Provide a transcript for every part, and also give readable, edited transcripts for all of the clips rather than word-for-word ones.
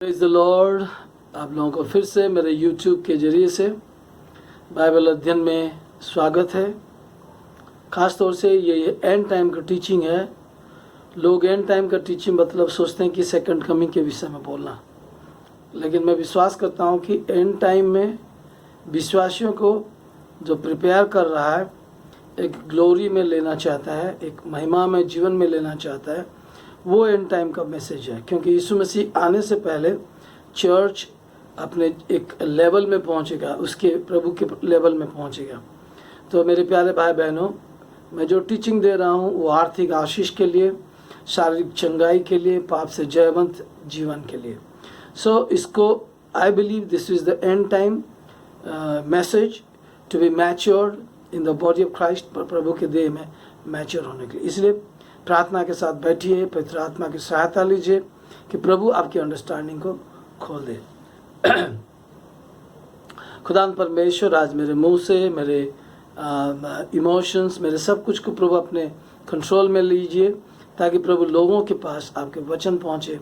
Praise the Lord. आप लोगों को फिर से मेरे YouTube के ज़रिए से बाइबल अध्ययन में स्वागत है। ख़ास तौर से ये एंड टाइम का टीचिंग है। लोग एंड टाइम का टीचिंग मतलब सोचते हैं कि सेकंड कमिंग के विषय में बोलना, लेकिन मैं विश्वास करता हूँ कि एंड टाइम में विश्वासियों को जो प्रिपेयर कर रहा है, एक ग्लोरी में लेना चाहता है, एक महिमा में जीवन में लेना चाहता है, वो एंड टाइम का मैसेज है। क्योंकि यीशु मसीह आने से पहले चर्च अपने एक लेवल में पहुंचेगा, उसके प्रभु के लेवल में पहुंचेगा। तो मेरे प्यारे भाई बहनों, मैं जो टीचिंग दे रहा हूं वो आर्थिक आशीष के लिए, शारीरिक चंगाई के लिए, पाप से जयवंत जीवन के लिए। सो इसको I believe this is the end time message to be matured in the body of Christ, प्रभु के देह में मैच्योर होने के लिए। इसलिए प्रार्थना के साथ बैठिए, पवित्र आत्मा की सहायता लीजिए कि प्रभु आपकी अंडरस्टैंडिंग को खोल दे। खुदान परमेश्वर आज मेरे मुंह से, मेरे इमोशंस, मेरे सब कुछ को प्रभु अपने कंट्रोल में लीजिए, ताकि प्रभु लोगों के पास आपके वचन पहुंचे,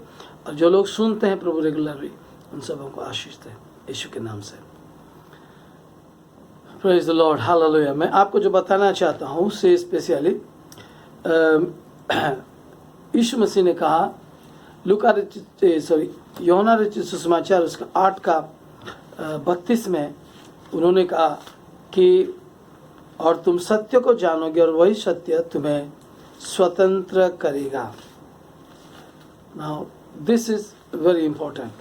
और जो लोग सुनते हैं प्रभु रेगुलरली, उन सबों को आशीष दे यीशु के नाम से। Praise the Lord, hallelujah. मैं आपको जो बताना चाहता हूँ से स्पेशली यीशु मसीह ने कहा, यूहन्ना रचित सुसमाचार उसका 8 का 32 में उन्होंने कहा कि और तुम सत्य को जानोगे और वही सत्य तुम्हें स्वतंत्र करेगा। Now this is very important.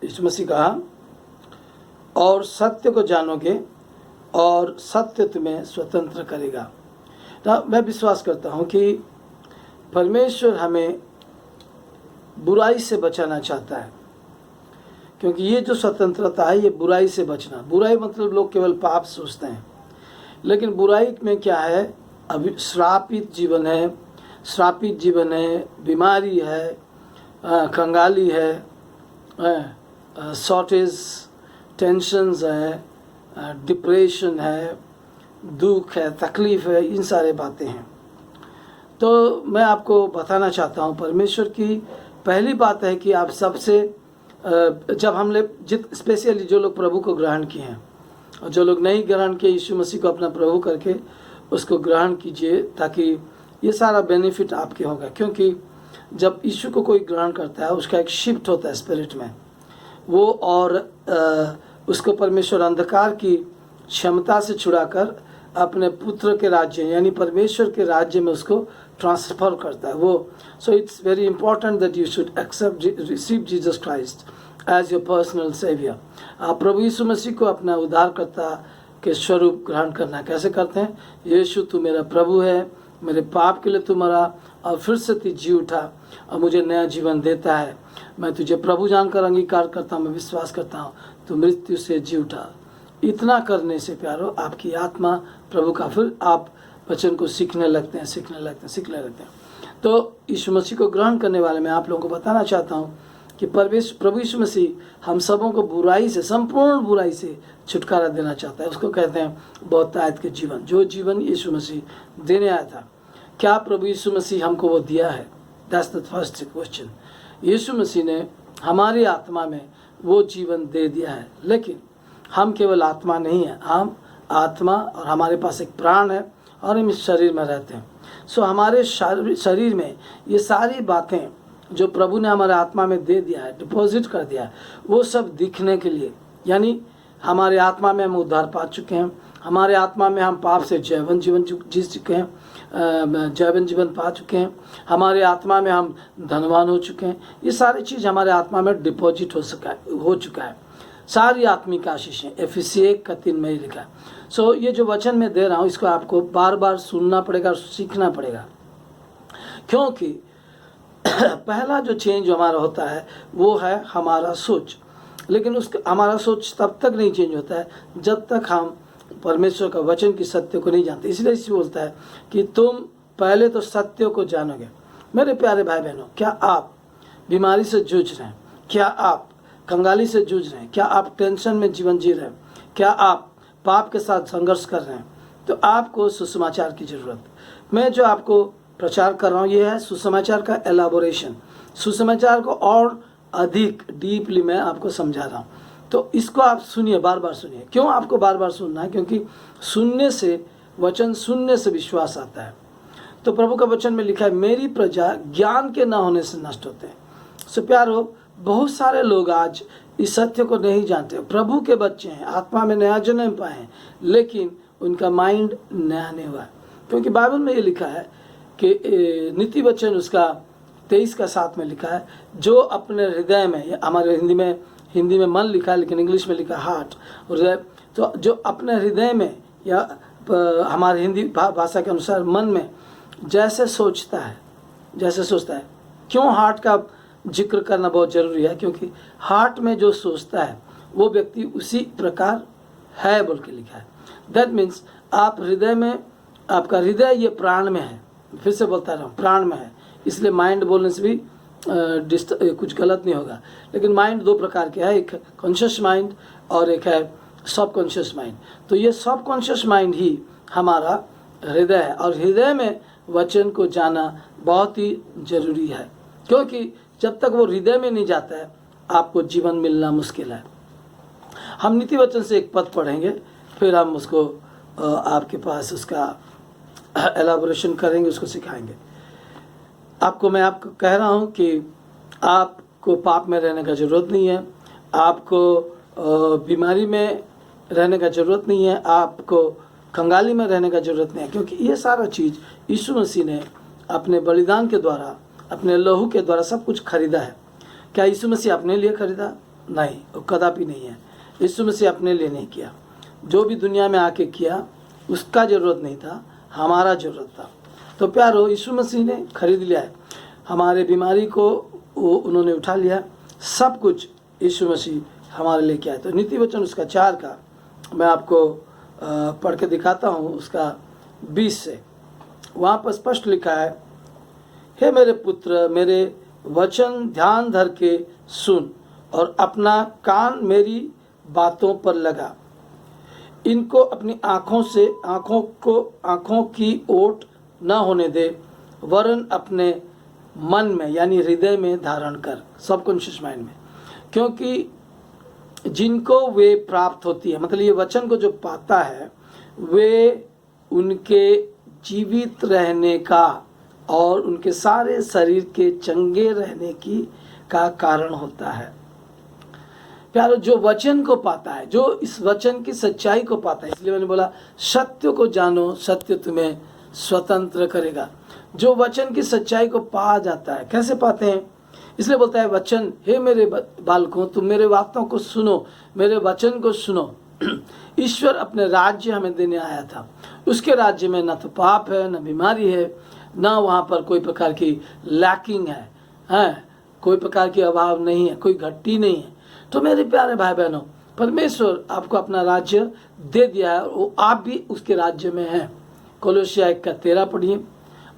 यीशु मसीह कहा और सत्य को जानोगे और सत्य तुम्हें स्वतंत्र करेगा। मैं विश्वास करता हूँ कि परमेश्वर हमें बुराई से बचाना चाहता है, क्योंकि ये जो स्वतंत्रता है ये बुराई से बचना। बुराई मतलब लोग केवल पाप सोचते हैं, लेकिन बुराई में क्या है? अभी श्रापित जीवन है, श्रापित जीवन है, बीमारी है, कंगाली है, शॉर्टेज, टेंशन्स है, डिप्रेशन है, दुख है, तकलीफ है, इन सारे बातें हैं। तो मैं आपको बताना चाहता हूँ, परमेश्वर की पहली बात है कि आप सबसे जब हम लोग स्पेशली जो लोग प्रभु को ग्रहण किए हैं और जो लोग नहीं ग्रहण किए, यीशु मसीह को अपना प्रभु करके उसको ग्रहण कीजिए, ताकि ये सारा बेनिफिट आपके होगा। क्योंकि जब यीशु को कोई ग्रहण करता है, उसका एक शिफ्ट होता है स्पिरिट में वो, और उसको परमेश्वर अंधकार की क्षमता से छुड़ाकर अपने पुत्र के राज्य यानी परमेश्वर के राज्य में उसको ट्रांसफर करता है वो। So it's very important that you should accept receive Jesus Christ as your personal saviour. आप प्रभु यीशु मसीह को अपना उद्धारकर्ता के स्वरूप ग्रहण करना कैसे करते हैं? यीशु तू मेरा प्रभु है, मेरे पाप के लिए तू मरा और फिर से तू जी उठा और मुझे नया जीवन देता है। मैं तुझे प्रभु जानकर अंगीकार करता हूँ, मैं विश्वास करता हूँ तू मृत्यु से जी उठा। इतना करने से प्यारो आपकी आत्मा प्रभु का, फिर आप वचन को सीखने लगते हैं। तो यीशु मसीह को ग्रहण करने वाले मैं आप लोगों को बताना चाहता हूँ कि प्रभु यीशु मसीह हम सबों को बुराई से, संपूर्ण बुराई से छुटकारा देना चाहता है। उसको कहते हैं बहुतायत के जीवन, जो जीवन यीशु मसीह देने आया था। क्या प्रभु यीशु मसीह हमको वो दिया है? That's the first question. यीशु मसीह ने हमारी आत्मा में वो जीवन दे दिया है, लेकिन हम केवल आत्मा नहीं है, हम आत्मा और हमारे पास एक प्राण है और हम इस शरीर में रहते हैं। सो हमारे शरीर में ये सारी बातें जो प्रभु ने हमारे आत्मा में दे दिया है, डिपॉजिट कर दिया है, वो सब दिखने के लिए, यानी हमारे आत्मा में हम उद्धार पा चुके हैं, हमारे आत्मा में हम पाप से जयवंत जीवन जी चुके हैं, जयवंत जीवन पा चुके हैं, हमारे आत्मा में हम धनवान हो चुके हैं। ये सारी चीज़ हमारे आत्मा में डिपॉजिट हो चुका है। सारी आत्मिक आशीषें एफिसी 1:3 में ही लिखा है। सो ये जो वचन मैं दे रहा हूँ, इसको आपको बार बार सुनना पड़ेगा और सीखना पड़ेगा, क्योंकि पहला जो चेंज हमारा होता है वो है हमारा सोच। लेकिन हमारा सोच तब तक नहीं चेंज होता है जब तक हम परमेश्वर का वचन की सत्य को नहीं जानते। इसलिए इसी बोलता है कि तुम पहले तो सत्य को जानोगे। मेरे प्यारे भाई बहनों, क्या आप बीमारी से जूझ रहे हैं? क्या आप कंगाली से जूझ रहे हैं? क्या आप टेंशन में जीवन जी रहे हैं? क्या आप पाप के साथ संघर्ष कर रहे हैं? तो आपको सुसमाचार की जरूरत। मैं जो आपको प्रचार कर रहा हूँ ये है सुसमाचार का एलाबोरेशन। सुसमाचार को और अधिक डीपली मैं आपको समझा रहा हूँ, तो इसको आप सुनिए, बार बार सुनिए। क्यों आपको बार बार सुनना है? क्योंकि सुनने से, वचन सुनने से विश्वास आता है। तो प्रभु का वचन में लिखा है, मेरी प्रजा ज्ञान के न होने से नष्ट होते हैं। सो प्यारो, बहुत सारे लोग आज इस सत्य को नहीं जानते। प्रभु के बच्चे हैं, आत्मा में नया जन्म पाए हैं, लेकिन उनका माइंड नया नहीं हुआ है। क्योंकि बाइबल में ये लिखा है कि नीति वचन उसका 23:7 में लिखा है, जो अपने हृदय में, हमारे हिंदी में मन लिखा है, लेकिन इंग्लिश में लिखा हार्ट, हृदय। तो जो अपने हृदय में, या हमारे हिंदी भाषा के अनुसार मन में जैसे सोचता है। क्यों हार्ट का जिक्र करना बहुत ज़रूरी है? क्योंकि हार्ट में जो सोचता है वो व्यक्ति उसी प्रकार है बोल के लिखा है। दैट मीन्स आप हृदय में, आपका हृदय ये प्राण में है। फिर से बोलता रहा हूँ, प्राण में है, इसलिए माइंड बोलने से भी कुछ गलत नहीं होगा। लेकिन माइंड दो प्रकार के है, एक कॉन्शियस माइंड और एक है सब कॉन्शियस माइंड। तो ये सब कॉन्शियस माइंड ही हमारा हृदय है, और हृदय में वचन को जाना बहुत ही जरूरी है। क्योंकि जब तक वो हृदय में नहीं जाता है, आपको जीवन मिलना मुश्किल है। हम नीति वचन से एक पद पढ़ेंगे, फिर हम उसको आपके पास उसका एलाबोरेशन करेंगे, उसको सिखाएंगे। मैं आपको कह रहा हूँ कि आपको पाप में रहने का ज़रूरत नहीं है, आपको बीमारी में रहने का ज़रूरत नहीं है, आपको कंगाली में रहने का ज़रूरत नहीं है। क्योंकि ये सारा चीज़ यीशु मसीह ने अपने बलिदान के द्वारा, अपने लहू के द्वारा सब कुछ खरीदा है। क्या यीशु मसीह अपने लिए खरीदा? नहीं, वो कदापि नहीं है। यीशु मसीह अपने लिए नहीं किया। जो भी दुनिया में आके किया उसका ज़रूरत नहीं था, हमारा ज़रूरत था। तो प्यारो, यीशु मसीह ने खरीद लिया है, हमारे बीमारी को उन्होंने उठा लिया, सब कुछ यीशु मसीह हमारे लिए किया है। तो नीति वचन उसका 4 का मैं आपको पढ़ के दिखाता हूँ, उसका 20 से। वहाँ पर स्पष्ट लिखा है, हे मेरे पुत्र, मेरे वचन ध्यान धर के सुन और अपना कान मेरी बातों पर लगा। इनको अपनी आँखों की ओट न होने दे, वरन अपने मन में यानी हृदय में धारण कर, सबकॉन्शियस माइंड में। क्योंकि जिनको वे प्राप्त होती है, मतलब ये वचन को जो पाता है, वे उनके जीवित रहने का और उनके सारे शरीर के चंगे रहने का कारण होता है। प्यारो, जो वचन को पाता है, जो इस वचन की सच्चाई को पाता है, इसलिए मैंने बोला सत्य को जानो, सत्य तुम्हें स्वतंत्र करेगा। जो वचन की सच्चाई को पा जाता है, कैसे पाते हैं? इसलिए बोलता है वचन, हे मेरे बालकों, तुम मेरे बातों को सुनो, मेरे वचन को सुनो। ईश्वर अपने राज्य हमें देने आया था। उसके राज्य में न तो पाप है, न बीमारी है, न वहाँ पर कोई प्रकार की लैकिंग है, कोई प्रकार की अभाव नहीं है, कोई घट्टी नहीं है। तो मेरे प्यारे भाई बहनों, परमेश्वर आपको अपना राज्य दे दिया है, वो आप भी उसके राज्य में हैं। कोलोसिया 1:13 पढ़िए,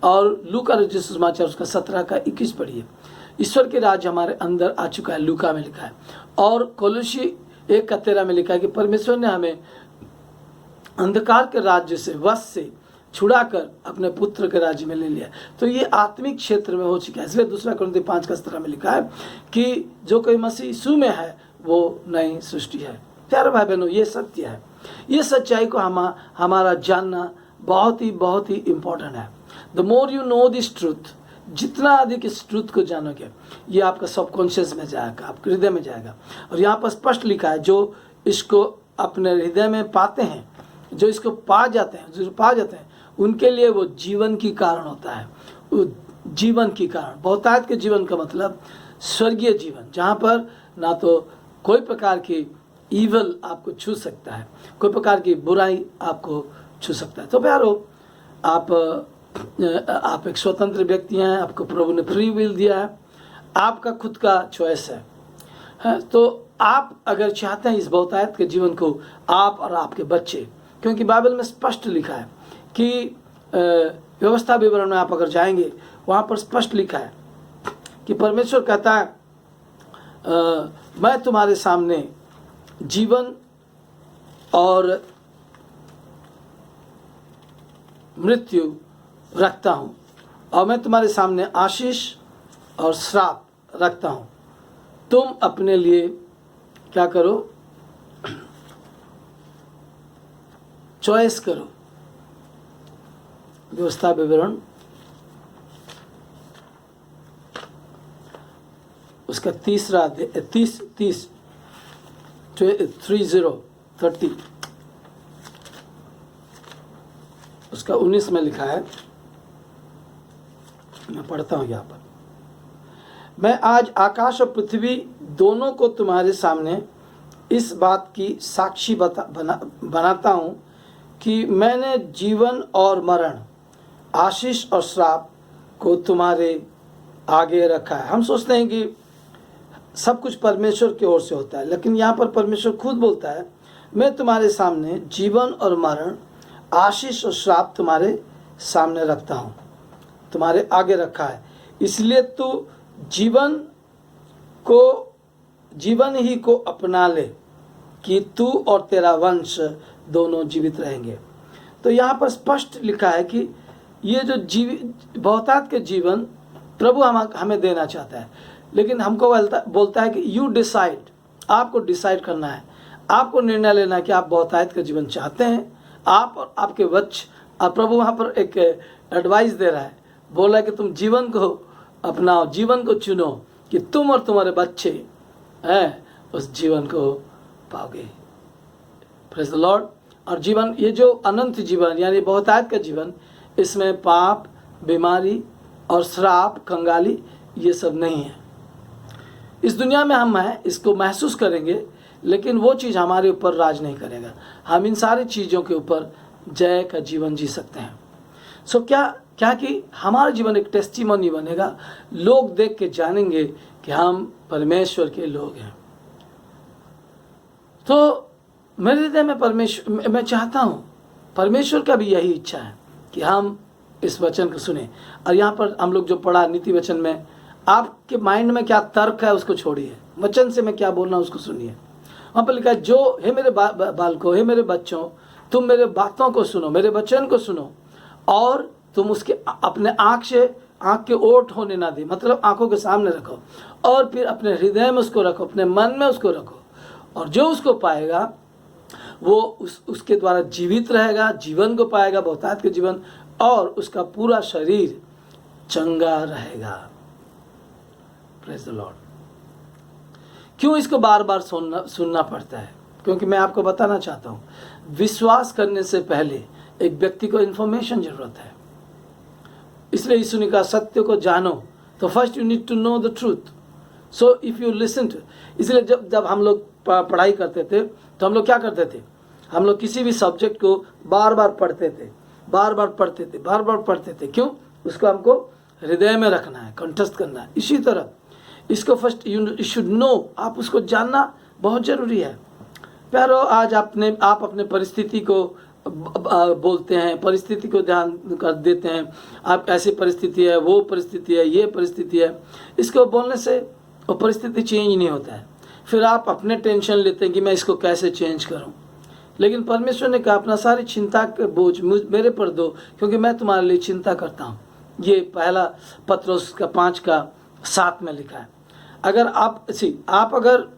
और लूका रचित सुसमाचार उसका 17:21 पढ़िए। ईश्वर के राज्य हमारे अंदर आ चुका है, लूका में लिखा है। और कोलोसी 1:13 में लिखा है कि परमेश्वर ने हमें अंधकार के राज्य से, वश से छुड़ाकर अपने पुत्र के राज्य में ले लिया। तो ये आत्मिक क्षेत्र में हो चुका है। इसलिए 2 कुरिन्थी 5:17 में लिखा है कि जो कोई मसीह यीशु में है वो नई सृष्टि है। प्यारे भाई बहनों, ये सत्य है। ये सच्चाई को हमारा जानना बहुत ही इम्पोर्टेंट है। The more you know this truth, जितना अधिक इस ट्रूथ को जानोगे, ये आपका सबकॉन्शियस में जाएगा, आपके हृदय में जाएगा। और यहाँ पर स्पष्ट लिखा है, जो इसको अपने हृदय में पाते हैं, जो इसको पा जाते हैं, उनके लिए वो जीवन की कारण होता है। वो जीवन की कारण, बहुतायत के जीवन का मतलब स्वर्गीय जीवन, जहाँ पर ना तो कोई प्रकार की ईवल आपको छू सकता है, कोई प्रकार की बुराई आपको छू सकता है। तो प्यारो, आप एक स्वतंत्र व्यक्ति हैं, आपको प्रभु ने फ्री विल दिया है, आपका खुद का चॉइस है। तो आप अगर चाहते हैं इस बहुतायत के जीवन को, आप और आपके बच्चे, क्योंकि बाइबल में स्पष्ट लिखा है कि व्यवस्था विवरण में आप अगर जाएंगे, वहाँ पर स्पष्ट लिखा है कि परमेश्वर कहता है, मैं तुम्हारे सामने जीवन और मृत्यु रखता हूँ, और मैं तुम्हारे सामने आशीष और श्राप रखता हूँ। तुम अपने लिए क्या करो, चॉइस करो। व्यवस्था विवरण उसका 30 उसका 19 में लिखा है, मैं पढ़ता हूँ यहाँ पर। मैं आज आकाश और पृथ्वी दोनों को तुम्हारे सामने इस बात की साक्षी बनाता हूँ कि मैंने जीवन और मरण, आशीष और श्राप को तुम्हारे आगे रखा है। हम सोचते हैं कि सब कुछ परमेश्वर की ओर से होता है, लेकिन यहाँ पर परमेश्वर खुद बोलता है, मैं तुम्हारे सामने जीवन और मरण, आशीष और श्राप तुम्हारे सामने रखता हूँ, तुम्हारे आगे रखा है। इसलिए तू जीवन ही को अपना ले कि तू और तेरा वंश दोनों जीवित रहेंगे। तो यहाँ पर स्पष्ट लिखा है कि ये जो बहुतायत के जीवन प्रभु हमें देना चाहता है, लेकिन हमको बोलता है कि यू डिसाइड, आपको डिसाइड करना है, आपको निर्णय लेना है कि आप बहुतायत का जीवन चाहते हैं, आप और आपके वंश। और प्रभु वहाँ पर एक एडवाइस दे रहा है, बोला है कि तुम जीवन को अपनाओ, जीवन को चुनो कि तुम और तुम्हारे बच्चे हैं उस जीवन को पाओगे। Praise the Lord. और जीवन, ये जो अनंत जीवन यानी बहुतायत का जीवन, इसमें पाप, बीमारी और श्राप, कंगाली ये सब नहीं है। इस दुनिया में हम हैं, इसको महसूस करेंगे, लेकिन वो चीज़ हमारे ऊपर राज नहीं करेगा। हम इन सारी चीज़ों के ऊपर जय का जीवन जी सकते हैं। सो क्या कि हमारा जीवन एक टेस्टिमोनी बनेगा, लोग देख के जानेंगे कि हम परमेश्वर के लोग हैं। तो मेरे हृदय में मैं चाहता हूँ, परमेश्वर का भी यही इच्छा है कि हम इस वचन को सुने। और यहाँ पर हम लोग जो पढ़ा नीति वचन में, आपके माइंड में क्या तर्क है उसको छोड़िए, वचन से मैं क्या बोल रहा हूँ उसको सुनिए। वहाँ पर लिखा है, जो हे मेरे बालकों, हे मेरे बच्चों, तुम मेरे बातों को सुनो, मेरे वचन को सुनो, और तुम उसके अपने आँख के ओट होने ना दे, मतलब आँखों के सामने रखो, और फिर अपने हृदय में उसको रखो, अपने मन में उसको रखो। और जो उसको पाएगा वो उसके द्वारा जीवित रहेगा, जीवन को पाएगा, बहुतायत के जीवन, और उसका पूरा शरीर चंगा रहेगा। Praise the Lord. क्यों इसको बार बार सुनना पड़ता है? क्योंकि मैं आपको बताना चाहता हूँ, विश्वास करने से पहले एक व्यक्ति को इन्फॉर्मेशन जरूरत है। इसलिए यीशु ने कहा, सत्य को जानो, तो first you need to know the truth. So if you listen to, इसलिए जब हम लोग पढ़ाई करते थे तो हम लोग क्या करते थे, हम लोग किसी भी सब्जेक्ट को बार बार पढ़ते थे। क्यों? उसको हमको हृदय में रखना है, कंठस्थ करना है। इसी तरह इसको फर्स्ट यू शुड नो, आप उसको जानना बहुत ज़रूरी है। प्यारो, आज आप अपने परिस्थिति को बोलते हैं, परिस्थिति को ध्यान कर देते हैं, आप ऐसी परिस्थिति है, वो परिस्थिति है, ये परिस्थिति है। इसको बोलने से वो परिस्थिति चेंज नहीं होता है। फिर आप अपने टेंशन लेते हैं कि मैं इसको कैसे चेंज करूं। लेकिन परमेश्वर ने कहा, अपना सारी चिंता के बोझ मेरे पर दो, क्योंकि मैं तुम्हारे लिए चिंता करता हूं। ये पहला पत्रोस का 5:7 में लिखा है। अगर आप अगर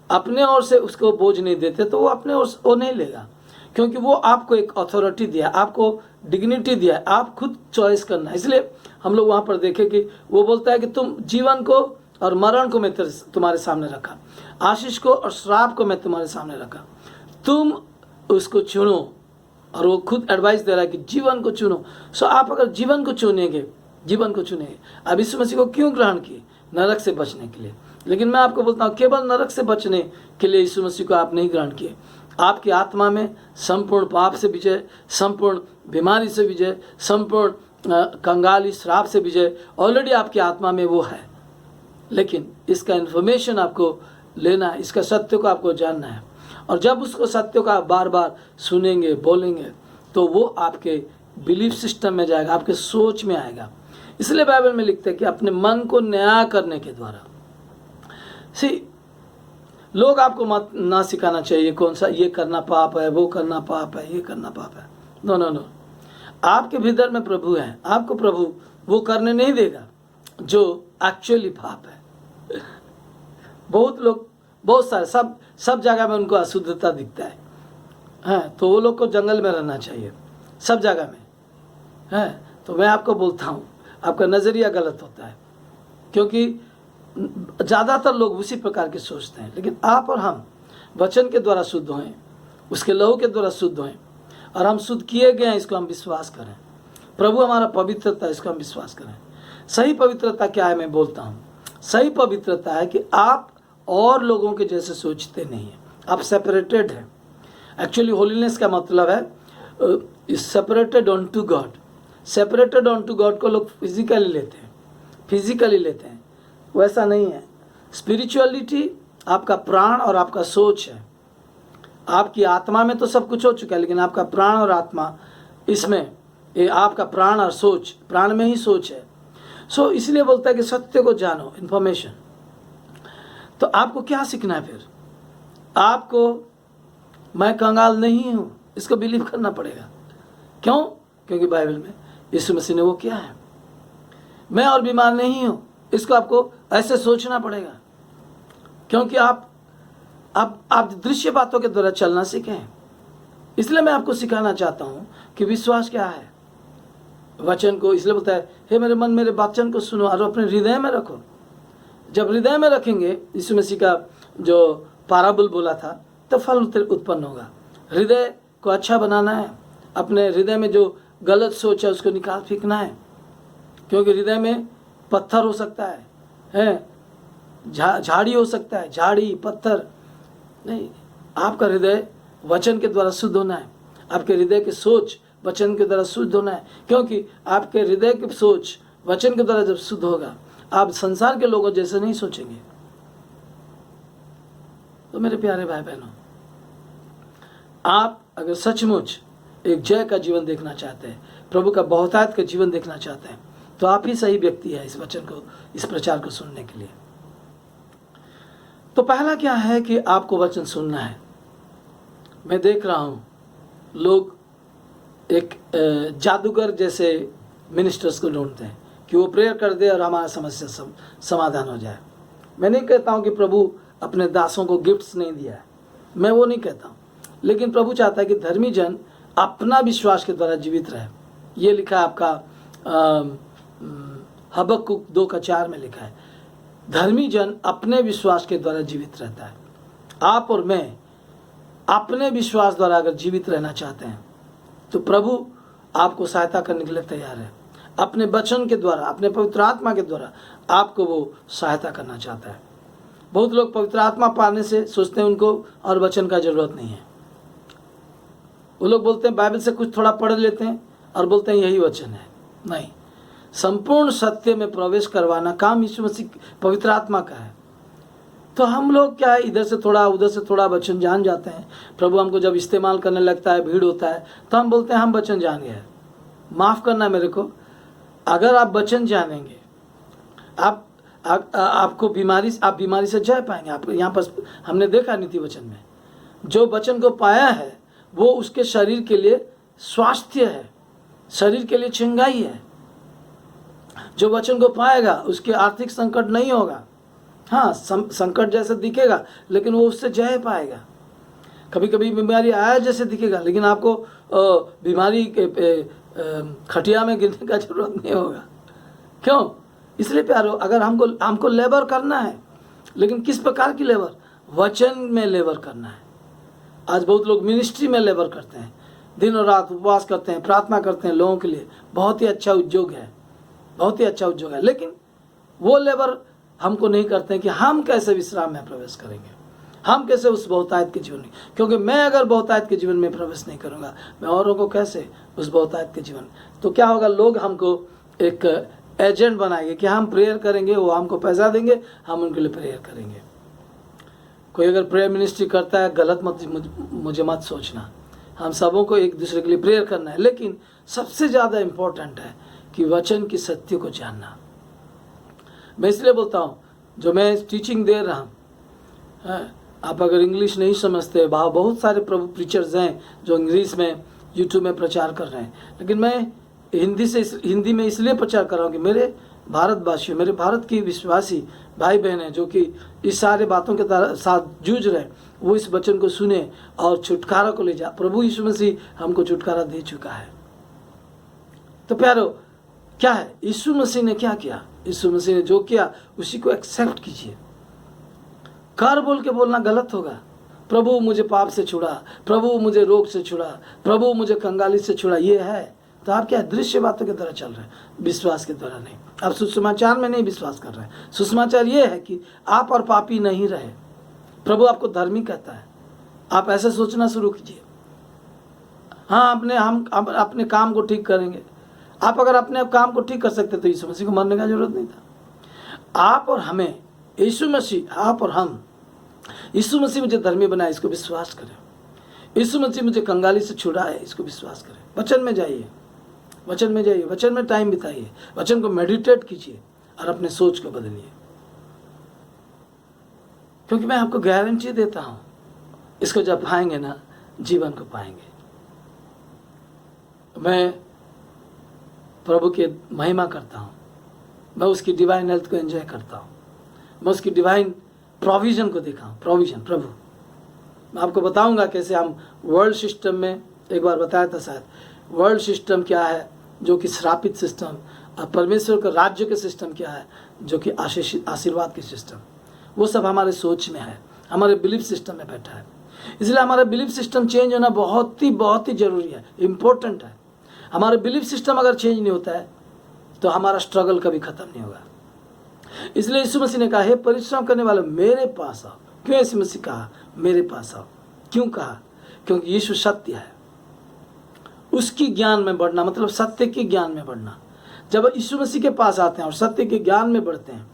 अपने ओर से उसको बोझ नहीं देते तो वो अपने ओर से वो नहीं लेगा, क्योंकि वो आपको एक अथॉरिटी दिया, आपको डिग्निटी दिया, आप खुद चॉइस करना। इसलिए हम लोग वहाँ पर देखें कि वो बोलता है कि तुम जीवन को और मरण को मैं तुम्हारे सामने रखा, आशीष को और श्राप को मैं तुम्हारे सामने रखा, तुम उसको चुनो। और वो खुद एडवाइस दे रहा है कि जीवन को चुनो। सो आप अगर जीवन को चुनेंगे, अब यीशु मसीह को क्यों ग्रहण किए? नरक से बचने के लिए। लेकिन मैं आपको बोलता हूँ, केवल नरक से बचने के लिए यीशु मसीह को आप नहीं ग्रहण किए। आपकी आत्मा में संपूर्ण पाप से विजय, संपूर्ण बीमारी से विजय, संपूर्ण कंगाली श्राप से विजय ऑलरेडी आपकी आत्मा में वो है। लेकिन इसका इन्फॉर्मेशन आपको लेना है, इसका सत्य को आपको जानना है। और जब उसको सत्य का बार बार सुनेंगे, बोलेंगे, तो वो आपके बिलीफ सिस्टम में जाएगा, आपके सोच में आएगा। इसलिए बाइबल में लिखते हैं कि अपने मन को नया करने के द्वारा। लोग आपको मत ना सिखाना चाहिए कौन सा ये करना पाप है, वो करना पाप है, ये करना पाप है। नो। आपके भीतर में प्रभु है, आपको प्रभु वो करने नहीं देगा जो एक्चुअली पाप है। बहुत लोग, बहुत सारे, सब जगह में उनको अशुद्धता दिखता है, तो वो लोग को जंगल में रहना चाहिए, सब जगह में है। तो मैं आपको बोलता हूँ, आपका नज़रिया गलत होता है, क्योंकि ज़्यादातर लोग उसी प्रकार के सोचते हैं। लेकिन आप और हम वचन के द्वारा शुद्ध हों, उसके लहू के द्वारा शुद्ध हों, और हम शुद्ध किए गए हैं, इसको हम विश्वास करें। प्रभु हमारा पवित्रता, इसको हम विश्वास करें। सही पवित्रता क्या है? मैं बोलता हूँ, सही पवित्रता है कि आप और लोगों के जैसे सोचते नहीं हैं, आप सेपरेटेड हैं। एक्चुअली होलीनेस का मतलब है separated on to God. Separated on to God को लोग फिजिकली लेते हैं, वैसा नहीं है। स्पिरिचुअलिटी आपका प्राण और आपका सोच है। आपकी आत्मा में तो सब कुछ हो चुका है, लेकिन आपका प्राण और आत्मा, इसमें ये आपका प्राण और सोच, प्राण में ही सोच है। सो इसलिए बोलता है कि सत्य को जानो, इंफॉर्मेशन। तो आपको क्या सीखना है फिर? आपको मैं कंगाल नहीं हूँ, इसको बिलीव करना पड़ेगा। क्यों? क्योंकि बाइबल में यीशु मसीह ने वो किया है। मैं और बीमार नहीं हूँ, इसको आपको ऐसे सोचना पड़ेगा, क्योंकि आप दृश्य बातों के द्वारा चलना सीखें। इसलिए मैं आपको सिखाना चाहता हूँ कि विश्वास क्या है, वचन को। इसलिए बोलता है, हे मेरे मन मेरे वचन को सुनो और अपने हृदय में रखो। जब हृदय में रखेंगे, यीशु मसीह का जो पाराबल बोला था, तो फल उत्पन्न होगा। हृदय को अच्छा बनाना है, अपने हृदय में जो गलत सोच है उसको निकाल फेंकना है, क्योंकि हृदय में पत्थर हो सकता है, झाड़ी हो सकता है, झाड़ी पत्थर नहीं। आपका हृदय वचन के द्वारा शुद्ध होना है, आपके हृदय की सोच वचन के द्वारा शुद्ध होना है, क्योंकि आपके हृदय की सोच वचन के द्वारा जब शुद्ध होगा, आप संसार के लोगों जैसे नहीं सोचेंगे। तो मेरे प्यारे भाई बहनों, आप अगर सचमुच एक जय का जीवन देखना चाहते हैं, प्रभु का बहुतायत का जीवन देखना चाहते हैं, तो आप ही सही व्यक्ति है इस वचन को, इस प्रचार को सुनने के लिए। तो पहला क्या है कि आपको वचन सुनना है। मैं देख रहा हूँ लोग एक जादूगर जैसे मिनिस्टर्स को ढूंढते हैं कि वो प्रेयर कर दे और हमारा समस्या समाधान हो जाए। मैं नहीं कहता हूँ कि प्रभु अपने दासों को गिफ्ट्स नहीं दिया है, मैं वो नहीं कहता हूँ, लेकिन प्रभु चाहता है कि धर्मी जन अपना विश्वास के द्वारा जीवित रहे। ये लिखा है आपका हबक्कुक 2:4 में लिखा है, धर्मी जन अपने विश्वास के द्वारा जीवित रहता है। आप और मैं अपने विश्वास द्वारा अगर जीवित रहना चाहते हैं, तो प्रभु आपको सहायता करने के लिए तैयार है। अपने वचन के द्वारा, अपने पवित्र आत्मा के द्वारा आपको वो सहायता करना चाहता है। बहुत लोग पवित्र आत्मा पाने से सोचते हैं उनको और वचन का जरूरत नहीं है। वो लोग बोलते हैं बाइबल से कुछ थोड़ा पढ़ लेते हैं और बोलते हैं यही वचन है। नहीं, संपूर्ण सत्य में प्रवेश करवाना काम यीशु मसीह पवित्र आत्मा का है। तो हम लोग क्या है, इधर से थोड़ा उधर से थोड़ा वचन जान जाते हैं। प्रभु हमको जब इस्तेमाल करने लगता है, भीड़ होता है, तो हम बोलते हैं हम वचन जान गए। माफ़ करना मेरे को, अगर आप वचन जानेंगे, आपको आप बीमारी से जय पाएंगे। आप यहाँ पर हमने देखा नीति वचन में, जो वचन को पाया है वो उसके शरीर के लिए स्वास्थ्य है, शरीर के लिए चंगाई है। जो वचन को पाएगा उसके आर्थिक संकट नहीं होगा। हाँ, संकट जैसे दिखेगा, लेकिन वो उससे जय पाएगा। कभी कभी बीमारी आया जैसे दिखेगा, लेकिन आपको बीमारी के खटिया में गिरने का जरूरत नहीं होगा। क्यों? इसलिए प्यारो, अगर हमको लेबर करना है, लेकिन किस प्रकार की लेबर? वचन में लेबर करना है। आज बहुत लोग मिनिस्ट्री में लेबर करते हैं, दिन और रात उपवास करते हैं, प्रार्थना करते हैं लोगों के लिए। बहुत ही अच्छा उद्योग है, बहुत ही अच्छा उद्योग है, लेकिन वो लेबर हमको नहीं करते हैं कि हम कैसे विश्राम में प्रवेश करेंगे, हम कैसे उस बहुतायत के जीवन में। क्योंकि मैं अगर बहुतायत के जीवन में प्रवेश नहीं करूँगा, मैं औरों को कैसे उस बहुतायत के जीवन। तो क्या होगा, लोग हमको एक एजेंट बनाएंगे कि हम प्रेयर करेंगे, वो हमको पैसा देंगे, हम उनके लिए प्रेयर करेंगे। कोई अगर प्रेयर मिनिस्ट्री करता है, गलत मुझे मत सोचना। हम सबों को एक दूसरे के लिए प्रेयर करना है, लेकिन सबसे ज़्यादा इम्पोर्टेंट है कि वचन की सत्य को जानना। मैं इसलिए बोलता हूँ, जो मैं टीचिंग दे रहा हूँ, आप अगर इंग्लिश नहीं समझते, बहुत सारे प्रभु प्रीचर्स हैं जो इंग्लिश में यूट्यूब में प्रचार कर रहे हैं, लेकिन मैं हिंदी में इसलिए प्रचार कर रहा हूँ कि मेरे भारतवासियों, मेरे भारत की विश्वासी भाई बहन हैं जो कि इस सारे बातों के साथ जूझ रहे हैं, वो इस वचन को सुने और छुटकारा को ले जा। प्रभु यीशु मसीह हमको छुटकारा दे चुका है। तो प्यारो, क्या है यीशु मसीह ने क्या किया? यीशु मसीह ने जो किया उसी को एक्सेप्ट कीजिए। कर बोल के बोलना गलत होगा। प्रभु मुझे पाप से छुड़ा, प्रभु मुझे रोग से छुड़ा, प्रभु मुझे कंगाली से छुड़ा, ये है तो आप क्या दृश्य बातों की तरह चल रहे हैं, विश्वास के द्वारा नहीं। आप सुसमाचार में नहीं विश्वास कर रहे हैं। सुसमाचार ये है कि आप और पापी नहीं रहे। प्रभु आपको धर्मी कहता है। आप ऐसे सोचना शुरू कीजिए, हाँ हम अपने काम को ठीक करेंगे। आप अगर अपने काम को ठीक कर सकते तो यीशु मसीह को मरने का जरूरत नहीं था। आप और हमें, यीशु मसीह, आप और हम, यीशु मसीह मुझे धर्मी बनाए, इसको विश्वास करें। यीशु मसीह मुझे कंगाली से छुड़ा है, इसको विश्वास करें। वचन में जाइए, वचन में जाइए, वचन में टाइम बिताइए, वचन को मेडिटेट कीजिए और अपने सोच को बदलिए। क्योंकि मैं आपको गारंटी देता हूं, इसको जब पाएंगे ना, जीवन को पाएंगे। मैं प्रभु की महिमा करता हूं, मैं उसकी डिवाइन हेल्थ को एंजॉय करता हूं, मैं उसकी डिवाइन प्रोविजन को देखा हूं। प्रोविजन, प्रभु, मैं आपको बताऊंगा कैसे हम वर्ल्ड सिस्टम में, एक बार बताया था शायद, वर्ल्ड सिस्टम क्या है जो कि श्रापित सिस्टम, और परमेश्वर का राज्य के सिस्टम क्या है जो कि आशीर्वाद के सिस्टम, वो सब हमारे सोच में है, हमारे बिलीफ सिस्टम में बैठा है। इसलिए हमारा बिलीफ सिस्टम चेंज होना बहुत ही जरूरी है, इम्पोर्टेंट है। हमारा बिलीफ सिस्टम अगर चेंज नहीं होता है तो हमारा स्ट्रगल कभी खत्म नहीं होगा। इसलिए यीशु मसीह ने कहा, हे परिश्रम करने वालों मेरे पास आओ। क्यों यीशु मसीह कहा मेरे पास आओ? क्यों कहा? क्योंकि यीशु सत्य है। उसकी ज्ञान में बढ़ना मतलब सत्य के ज्ञान में बढ़ना। जब यीशु मसीह के पास आते हैं और सत्य के ज्ञान में बढ़ते हैं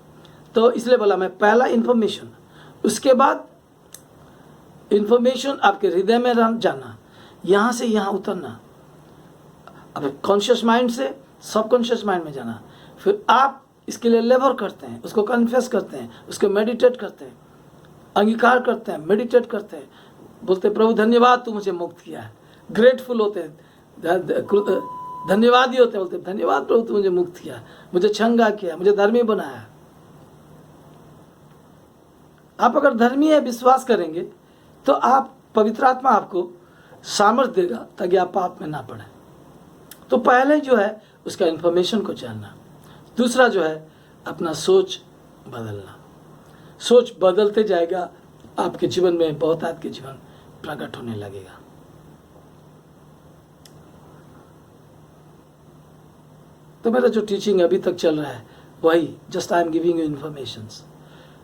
तो इसलिए बोला मैं पहला इन्फॉर्मेशन, उसके बाद इन्फॉर्मेशन आपके हृदय में जाना, यहाँ से यहाँ उतरना, अब कॉन्शियस माइंड से सबकॉन्शियस माइंड में जाना, फिर आप इसके लिए लेबर करते हैं, उसको कन्फेस करते हैं, उसको मेडिटेट करते हैं, अंगीकार करते हैं, मेडिटेट करते हैं, बोलते हैं प्रभु धन्यवाद तू मुझे मुक्त किया है। ग्रेटफुल होते हैं, धन्यवादी होते हैं, बोलते हैं धन्यवाद प्रभु तू मुझे मुक्त किया, मुझे चंगा किया, मुझे धर्मी बनाया। आप अगर धर्मी है, विश्वास करेंगे तो आप, पवित्र आत्मा आपको सामर्थ्य देगा ताकि आप पाप में ना पड़े। तो पहले जो है उसका इन्फॉर्मेशन को जानना, दूसरा जो है अपना सोच बदलना। सोच बदलते जाएगा, आपके जीवन में बहुत आपके जीवन प्रकट होने लगेगा। तो मेरा जो टीचिंग अभी तक चल रहा है वही, just I am giving you informations.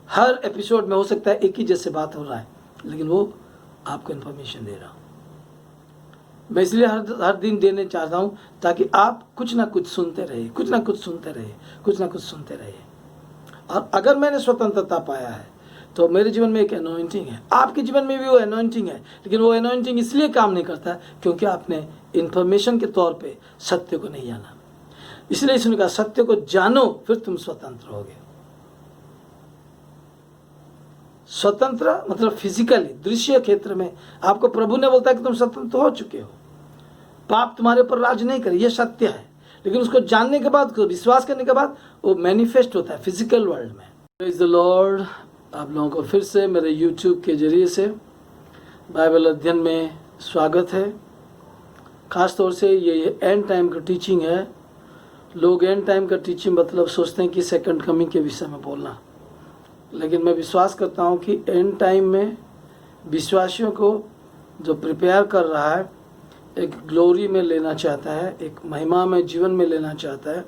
Her episode में हो सकता है एक ही जैसे बात हो रहा है, लेकिन वो आपको इन्फॉर्मेशन दे रहा हूँ। मैं इसलिए हर दिन देने चाहता हूँ ताकि आप कुछ ना कुछ सुनते रहिए, कुछ ना कुछ सुनते रहिए, कुछ ना कुछ सुनते रहिए। और अगर मैंने स्वतंत्रता पाया है तो मेरे जीवन में एक एनॉइंटिंग है, आपके जीवन में भी वो एनॉइंटिंग है, लेकिन वो एनॉइंटिंग इसलिए काम नहीं करता क्योंकि आपने इन्फॉर्मेशन के तौर पे सत्य को नहीं जाना। इसलिए इसने कहा सत्य को जानो फिर तुम स्वतंत्र होगे। स्वतंत्र मतलब फिजिकली, दृश्य क्षेत्र में आपको प्रभु ने बोलता है कि तुम स्वतंत्र हो चुके हो, पाप तुम्हारे ऊपर राज नहीं करे, ये सत्य है। लेकिन उसको जानने के बाद, विश्वास करने के बाद वो मैनिफेस्ट होता है फिजिकल वर्ल्ड में। Praise the Lord. आप लोगों को फिर से मेरे YouTube के जरिए से बाइबल अध्ययन में स्वागत है। ख़ास तौर से ये एंड टाइम का टीचिंग है। लोग एंड टाइम का टीचिंग मतलब सोचते हैं कि सेकंड कमिंग के विषय में बोलना, लेकिन मैं विश्वास करता हूँ कि एंड टाइम में विश्वासियों को जो प्रिपेयर कर रहा है, एक ग्लोरी में लेना चाहता है, एक महिमा में जीवन में लेना चाहता है,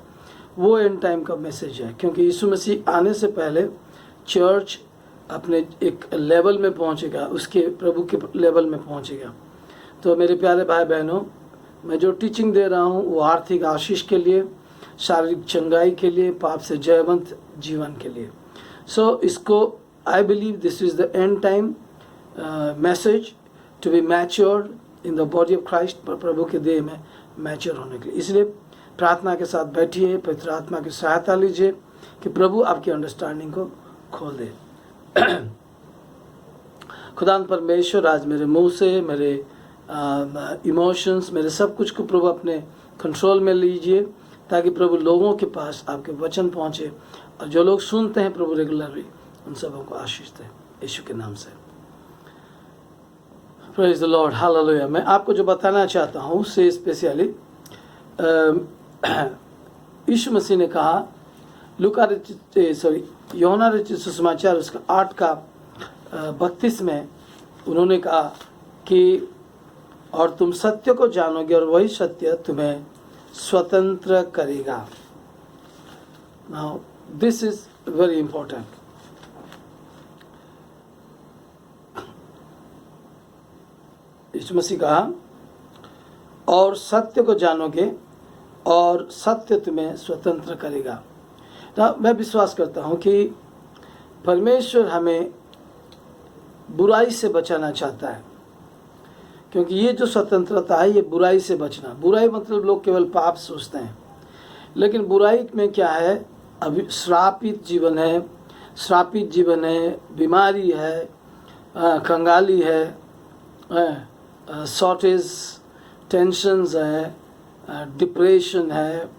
वो एंड टाइम का मैसेज है। क्योंकि यीशु मसीह आने से पहले चर्च अपने एक लेवल में पहुँचेगा, उसके प्रभु के लेवल में पहुँचेगा। तो मेरे प्यारे भाई बहनों, मैं जो टीचिंग दे रहा हूँ वो आर्थिक आशीष के लिए, शारीरिक चंगाई के लिए, पाप से जयवंत जीवन के लिए। सो इसको I believe this is the end time message to be matured in the body of Christ, प्रभु के देह में मैच्योर होने के लिए। इसलिए प्रार्थना के साथ बैठिए, पवित्र आत्मा की सहायता लीजिए कि प्रभु आपकी अंडरस्टैंडिंग को खोल दे। खुदान परमेश्वर आज मेरे मुंह से, मेरे इमोशंस, मेरे सब कुछ को प्रभु अपने कंट्रोल में लीजिए, ताकि प्रभु लोगों के पास आपके वचन पहुँचे, और जो लोग सुनते हैं प्रभु रेगुलरली, उन सबों को आशीष दें यीशु के नाम से। Praise the Lord, hallelujah. मैं आपको जो बताना चाहता हूँ से स्पेशली यीशु मसीह ने कहा यूहन्ना रचित सुसमाचार उसका 8 का 32 में उन्होंने कहा कि और तुम सत्य को जानोगे और वही सत्य तुम्हें स्वतंत्र करेगा। Now this is very important. यीशु मसीह कहा और सत्य को जानोगे और सत्य तुम्हें स्वतंत्र करेगा। मैं विश्वास करता हूँ कि परमेश्वर हमें बुराई से बचाना चाहता है, क्योंकि ये जो स्वतंत्रता है ये बुराई से बचना। बुराई मतलब लोग केवल पाप सोचते हैं, लेकिन बुराई में क्या है? अभी श्रापित जीवन है, श्रापित जीवन है, बीमारी है, कंगाली है, शॉर्टेज, टेंशन्स है, डिप्रेशन है,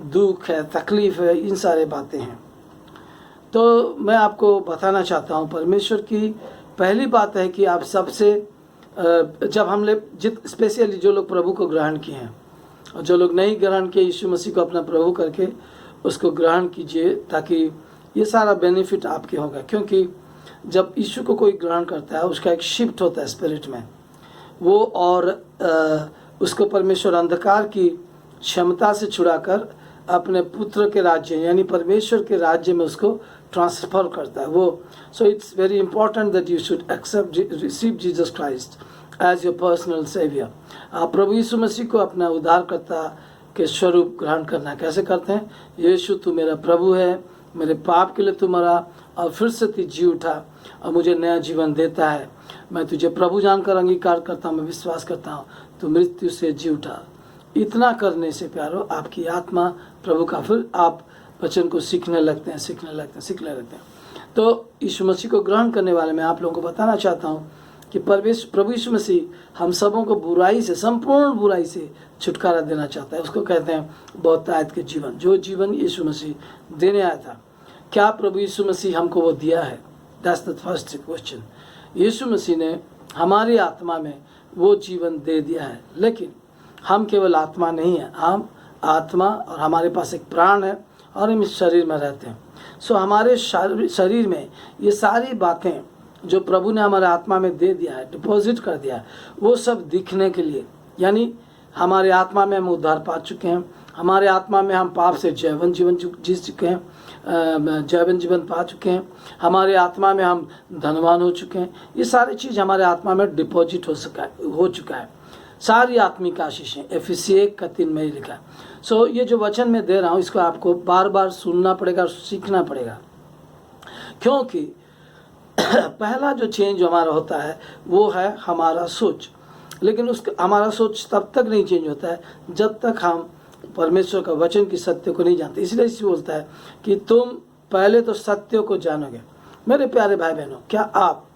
दुख है, तकलीफ़ है, इन सारे बातें हैं। तो मैं आपको बताना चाहता हूँ परमेश्वर की पहली बात है कि आप सबसे जब हम लोग स्पेशली जो लोग प्रभु को ग्रहण किए हैं और जो लोग नहीं ग्रहण किए, यीशु मसीह को अपना प्रभु करके उसको ग्रहण कीजिए, ताकि ये सारा बेनिफिट आपके होगा। क्योंकि जब यीशु को कोई ग्रहण करता है उसका एक शिफ्ट होता है स्पिरिट में वो, और उसको परमेश्वर अंधकार की क्षमता से छुड़ाकर अपने पुत्र के राज्य यानी परमेश्वर के राज्य में उसको ट्रांसफर करता है वो। So it's very important that you should accept receive Jesus Christ as your personal saviour. आप प्रभु यीशु मसीह को अपना उद्धारकर्ता के स्वरूप ग्रहण करना कैसे करते हैं? यीशु तू मेरा प्रभु है, मेरे पाप के लिए तू मरा और फिर से तू जी उठा और मुझे नया जीवन देता है। मैं तुझे प्रभु जानकर अंगीकार करता हूँ, मैं विश्वास करता हूँ तू मृत्यु से जी उठा। इतना करने से प्यारो आपकी आत्मा प्रभु का, फिर आप वचन को सीखने लगते हैं। तो यीशु मसीह को ग्रहण करने वाले मैं आप लोगों को बताना चाहता हूँ कि प्रभु यीशु मसीह हम सबों को बुराई से, संपूर्ण बुराई से छुटकारा देना चाहता है। उसको कहते हैं बहुतायत के जीवन, जो जीवन यीशु मसीह देने आया था। क्या प्रभु यीशु मसीह हमको वो दिया है? That's the first question. यीशु मसीह ने हमारी आत्मा में वो जीवन दे दिया है, लेकिन हम केवल आत्मा नहीं है, हम आत्मा और हमारे पास एक प्राण है और हम इस शरीर में रहते हैं। सो हमारे शरीर में ये सारी बातें जो प्रभु ने हमारे आत्मा में दे दिया है, डिपॉजिट कर दिया है, वो सब दिखने के लिए, यानी हमारे आत्मा में हम उद्धार पा चुके हैं, हमारे आत्मा में हम पाप से जैवन जीवन जी चुके हैं, जैवन जीवन पा चुके हैं, हमारे आत्मा में हम धनवान हो चुके हैं। ये सारी चीज़ हमारे आत्मा में डिपॉजिट हो चुका है। सारी आत्मिक आशीषें एफिसी 1:3 में ही लिखा है। सो ये जो वचन मैं दे रहा हूँ इसको आपको बार बार सुनना पड़ेगा, सीखना पड़ेगा, क्योंकि पहला जो चेंज हमारा होता है वो है हमारा सोच। लेकिन हमारा सोच तब तक नहीं चेंज होता है जब तक हम परमेश्वर का वचन की सत्य को नहीं जानते। इसलिए इसी बोलता है कि तुम पहले तो सत्य को जानोगे। मेरे प्यारे भाई बहनों, क्या आप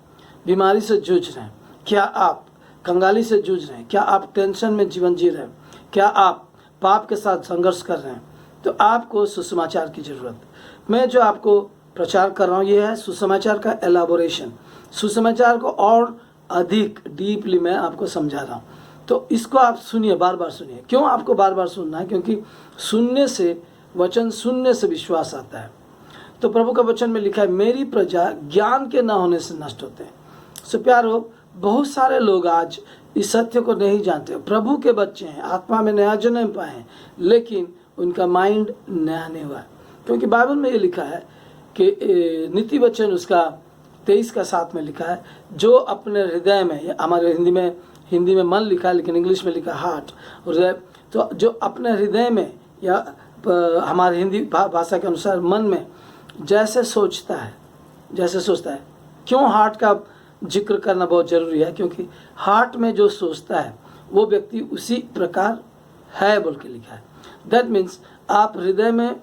बीमारी से जूझ रहे हैं? क्या आप कंगाली से जूझ रहे हैं? क्या आप टेंशन में जीवन जी रहे हैं? क्या आप पाप के साथ संघर्ष कर रहे हैं? तो आपको सुसमाचार की ज़रूरत। मैं जो आपको प्रचार कर रहा हूँ ये है सुसमाचार का एलाबोरेशन। सुसमाचार को और अधिक डीपली मैं आपको समझा रहा हूँ, तो इसको आप सुनिए, बार बार सुनिए। क्यों आपको बार बार सुनना है? क्योंकि सुनने से, वचन सुनने से विश्वास आता है। तो प्रभु का वचन में लिखा है मेरी प्रजा ज्ञान के न होने से नष्ट होते हैं। सो प्यारो, बहुत सारे लोग आज इस सत्य को नहीं जानते। प्रभु के बच्चे हैं, आत्मा में नया जन्म पाए हैं, लेकिन उनका माइंड नया नहीं हुआ है। क्योंकि बाइबल में ये लिखा है कि नीति वचन उसका 23:7 में लिखा है, जो अपने हृदय में, हमारे हिंदी में मन लिखा है लेकिन इंग्लिश में लिखा हार्ट, हृदय, तो जो अपने हृदय में या हमारे हिंदी भाषा के अनुसार मन में जैसे सोचता है। क्यों हार्ट का जिक्र करना बहुत ज़रूरी है? क्योंकि हार्ट में जो सोचता है वो व्यक्ति उसी प्रकार है बोल के लिखा है। दैट मीन्स आप हृदय में,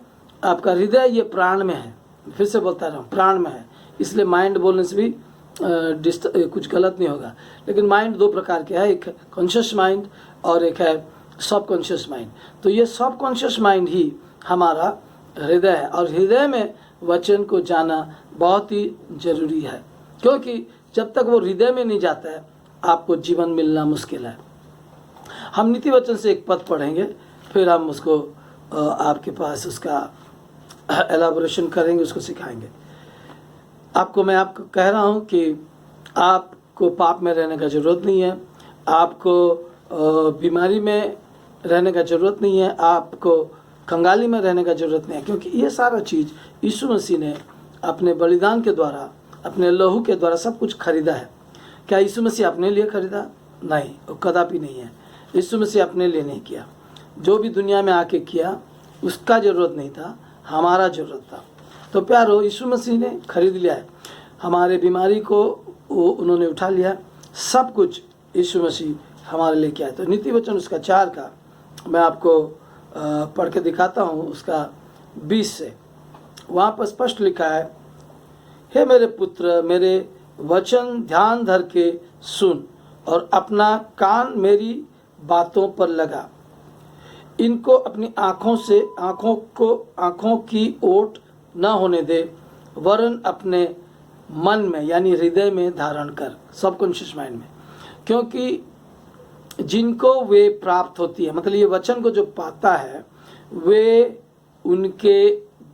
आपका हृदय ये प्राण में है। फिर से बोलता रहा हूँ, प्राण में है, इसलिए माइंड बोलने से भी कुछ गलत नहीं होगा। लेकिन माइंड दो प्रकार के है, एक कॉन्शियस माइंड और एक है सबकॉन्शियस माइंड। तो ये सबकॉन्शियस माइंड ही हमारा हृदय है, और हृदय में वचन को जाना बहुत ही जरूरी है, क्योंकि जब तक वो हृदय में नहीं जाता है आपको जीवन मिलना मुश्किल है। हम नीति वचन से एक पद पढ़ेंगे, फिर हम उसको आपके पास उसका एलाबोरेशन करेंगे, उसको सिखाएंगे। मैं आपको कह रहा हूँ कि आपको पाप में रहने का ज़रूरत नहीं है, आपको बीमारी में रहने का ज़रूरत नहीं है, आपको कंगाली में रहने का ज़रूरत नहीं है, क्योंकि ये सारा चीज़ यीशु मसीह ने अपने बलिदान के द्वारा, अपने लहू के द्वारा सब कुछ खरीदा है। क्या यीशु मसीह अपने लिए खरीदा? नहीं, वो कदापि नहीं है। यीशु मसीह अपने लिए नहीं किया, जो भी दुनिया में आके किया उसका ज़रूरत नहीं था, हमारा ज़रूरत था। तो प्यारो, यीशु मसीह ने खरीद लिया है, हमारे बीमारी को वो उन्होंने उठा लिया, सब कुछ यीशु मसीह हमारे लिए किया है। तो नीति वचन उसका 4 का मैं आपको पढ़ के दिखाता हूँ, उसका 20 से। वहाँ पर स्पष्ट लिखा है, हे मेरे पुत्र, मेरे वचन ध्यान धर के सुन और अपना कान मेरी बातों पर लगा। इनको अपनी आँखों की ओट न होने दे, वरन अपने मन में यानी हृदय में धारण कर, सबकॉन्शियस माइंड में, क्योंकि जिनको वे प्राप्त होती है, मतलब ये वचन को जो पाता है, वे उनके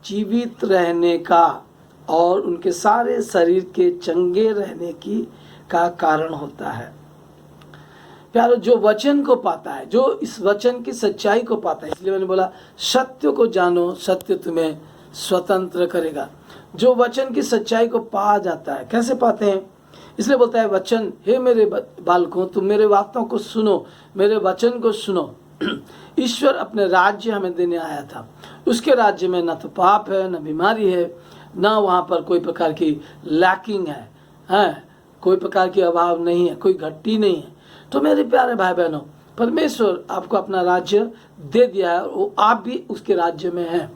जीवित रहने का और उनके सारे शरीर के चंगे रहने का कारण होता है। प्यारो, जो वचन को पाता है, जो इस वचन की सच्चाई को पाता है, इसलिए मैंने बोला सत्य को जानो, सत्य तुम्हें स्वतंत्र करेगा। जो वचन की सच्चाई को पा जाता है, कैसे पाते हैं? इसलिए बोलता है वचन, हे मेरे बालकों, तुम मेरे बातों को सुनो, मेरे वचन को सुनो। ईश्वर अपने राज्य हमें देने आया था, उसके राज्य में न तो पाप है, न बीमारी है, न वहाँ पर कोई प्रकार की लैकिंग है, कोई प्रकार की अभाव नहीं है, कोई घट्टी नहीं है। तो मेरे प्यारे भाई बहनों, परमेश्वर आपको अपना राज्य दे दिया है, और आप भी उसके राज्य में हैं।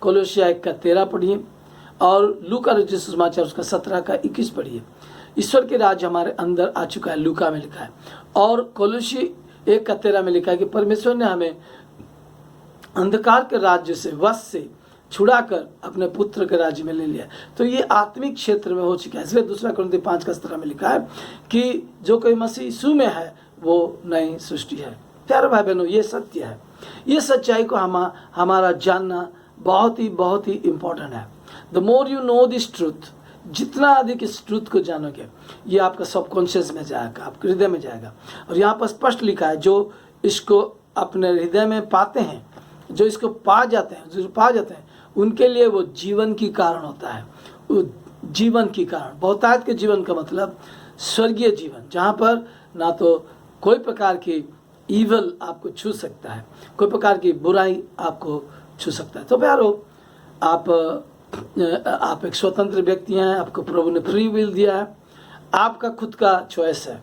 कोलोसिया 1:13 पढ़िए, और लूका रचित सुसमाचार उसका 17:21 पढ़िए। ईश्वर के राज्य हमारे अंदर आ चुका है, लूका में लिखा है। और कोलोसी 1:13 में लिखा है कि परमेश्वर ने हमें अंधकार के राज्य से, वश से छुड़ाकर अपने पुत्र के राज्य में ले लिया। तो ये आत्मिक क्षेत्र में हो चुका है। इसलिए 2 कुरिन्थियों 5:17 में लिखा है कि जो कोई मसीह यीशु में है वो नई सृष्टि है। प्यारे भाई बहनों, ये सत्य है। ये सच्चाई को हमारा जानना बहुत ही इम्पोर्टेंट है। The more you know this truth, जितना अधिक इस ट्रूथ को जानोगे, ये आपका सबकॉन्शियस में जाएगा, आपके हृदय में जाएगा। और यहाँ पर स्पष्ट लिखा है, जो इसको अपने हृदय में पाते हैं, जो इसको पा जाते हैं, उनके लिए वो जीवन की कारण होता है। वो जीवन की कारण, बहुतायत के जीवन का मतलब स्वर्गीय जीवन, जहाँ पर ना तो कोई प्रकार की ईवल आपको छू सकता है, कोई प्रकार की बुराई आपको छू सकता है। तो प्यारो, आप एक स्वतंत्र व्यक्ति हैं, आपको प्रभु ने फ्री विल दिया है, आपका खुद का चॉइस है।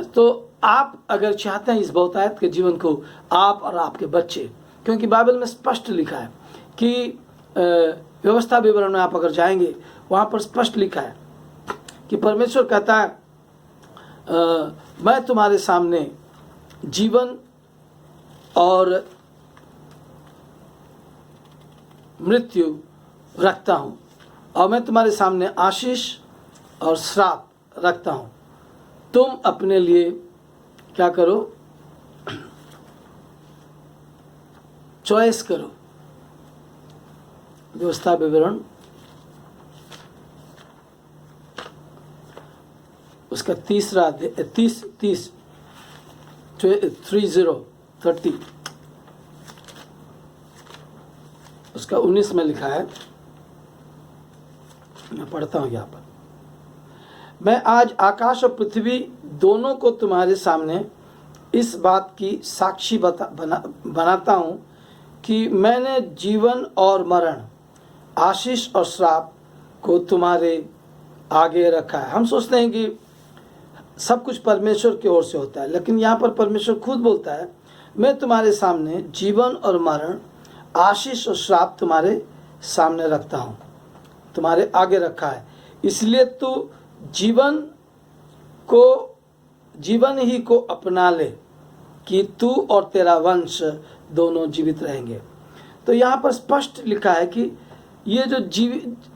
तो आप अगर चाहते हैं इस बहुतायत के जीवन को, आप और आपके बच्चे, क्योंकि बाइबल में स्पष्ट लिखा है कि व्यवस्था विवरण में आप अगर जाएंगे, वहाँ पर स्पष्ट लिखा है कि परमेश्वर कहता है, मैं तुम्हारे सामने जीवन और मृत्यु रखता हूँ, और मैं तुम्हारे सामने आशीष और श्राप रखता हूँ। तुम अपने लिए क्या करो? चॉइस करो। व्यवस्था विवरण उसका 30 उसका 19 में लिखा है, मैं पढ़ता हूँ यहाँ पर, मैं आज आकाश और पृथ्वी दोनों को तुम्हारे सामने इस बात की साक्षी बनाता हूँ कि मैंने जीवन और मरण, आशीष और श्राप को तुम्हारे आगे रखा है। हम सोचते हैं कि सब कुछ परमेश्वर की ओर से होता है, लेकिन यहाँ पर परमेश्वर खुद बोलता है, मैं तुम्हारे सामने जीवन और मरण, आशीष और श्राप तुम्हारे सामने रखता हूँ, तुम्हारे आगे रखा है। इसलिए तू जीवन ही को अपना ले कि तू और तेरा वंश दोनों जीवित रहेंगे। तो यहाँ पर स्पष्ट लिखा है कि ये जो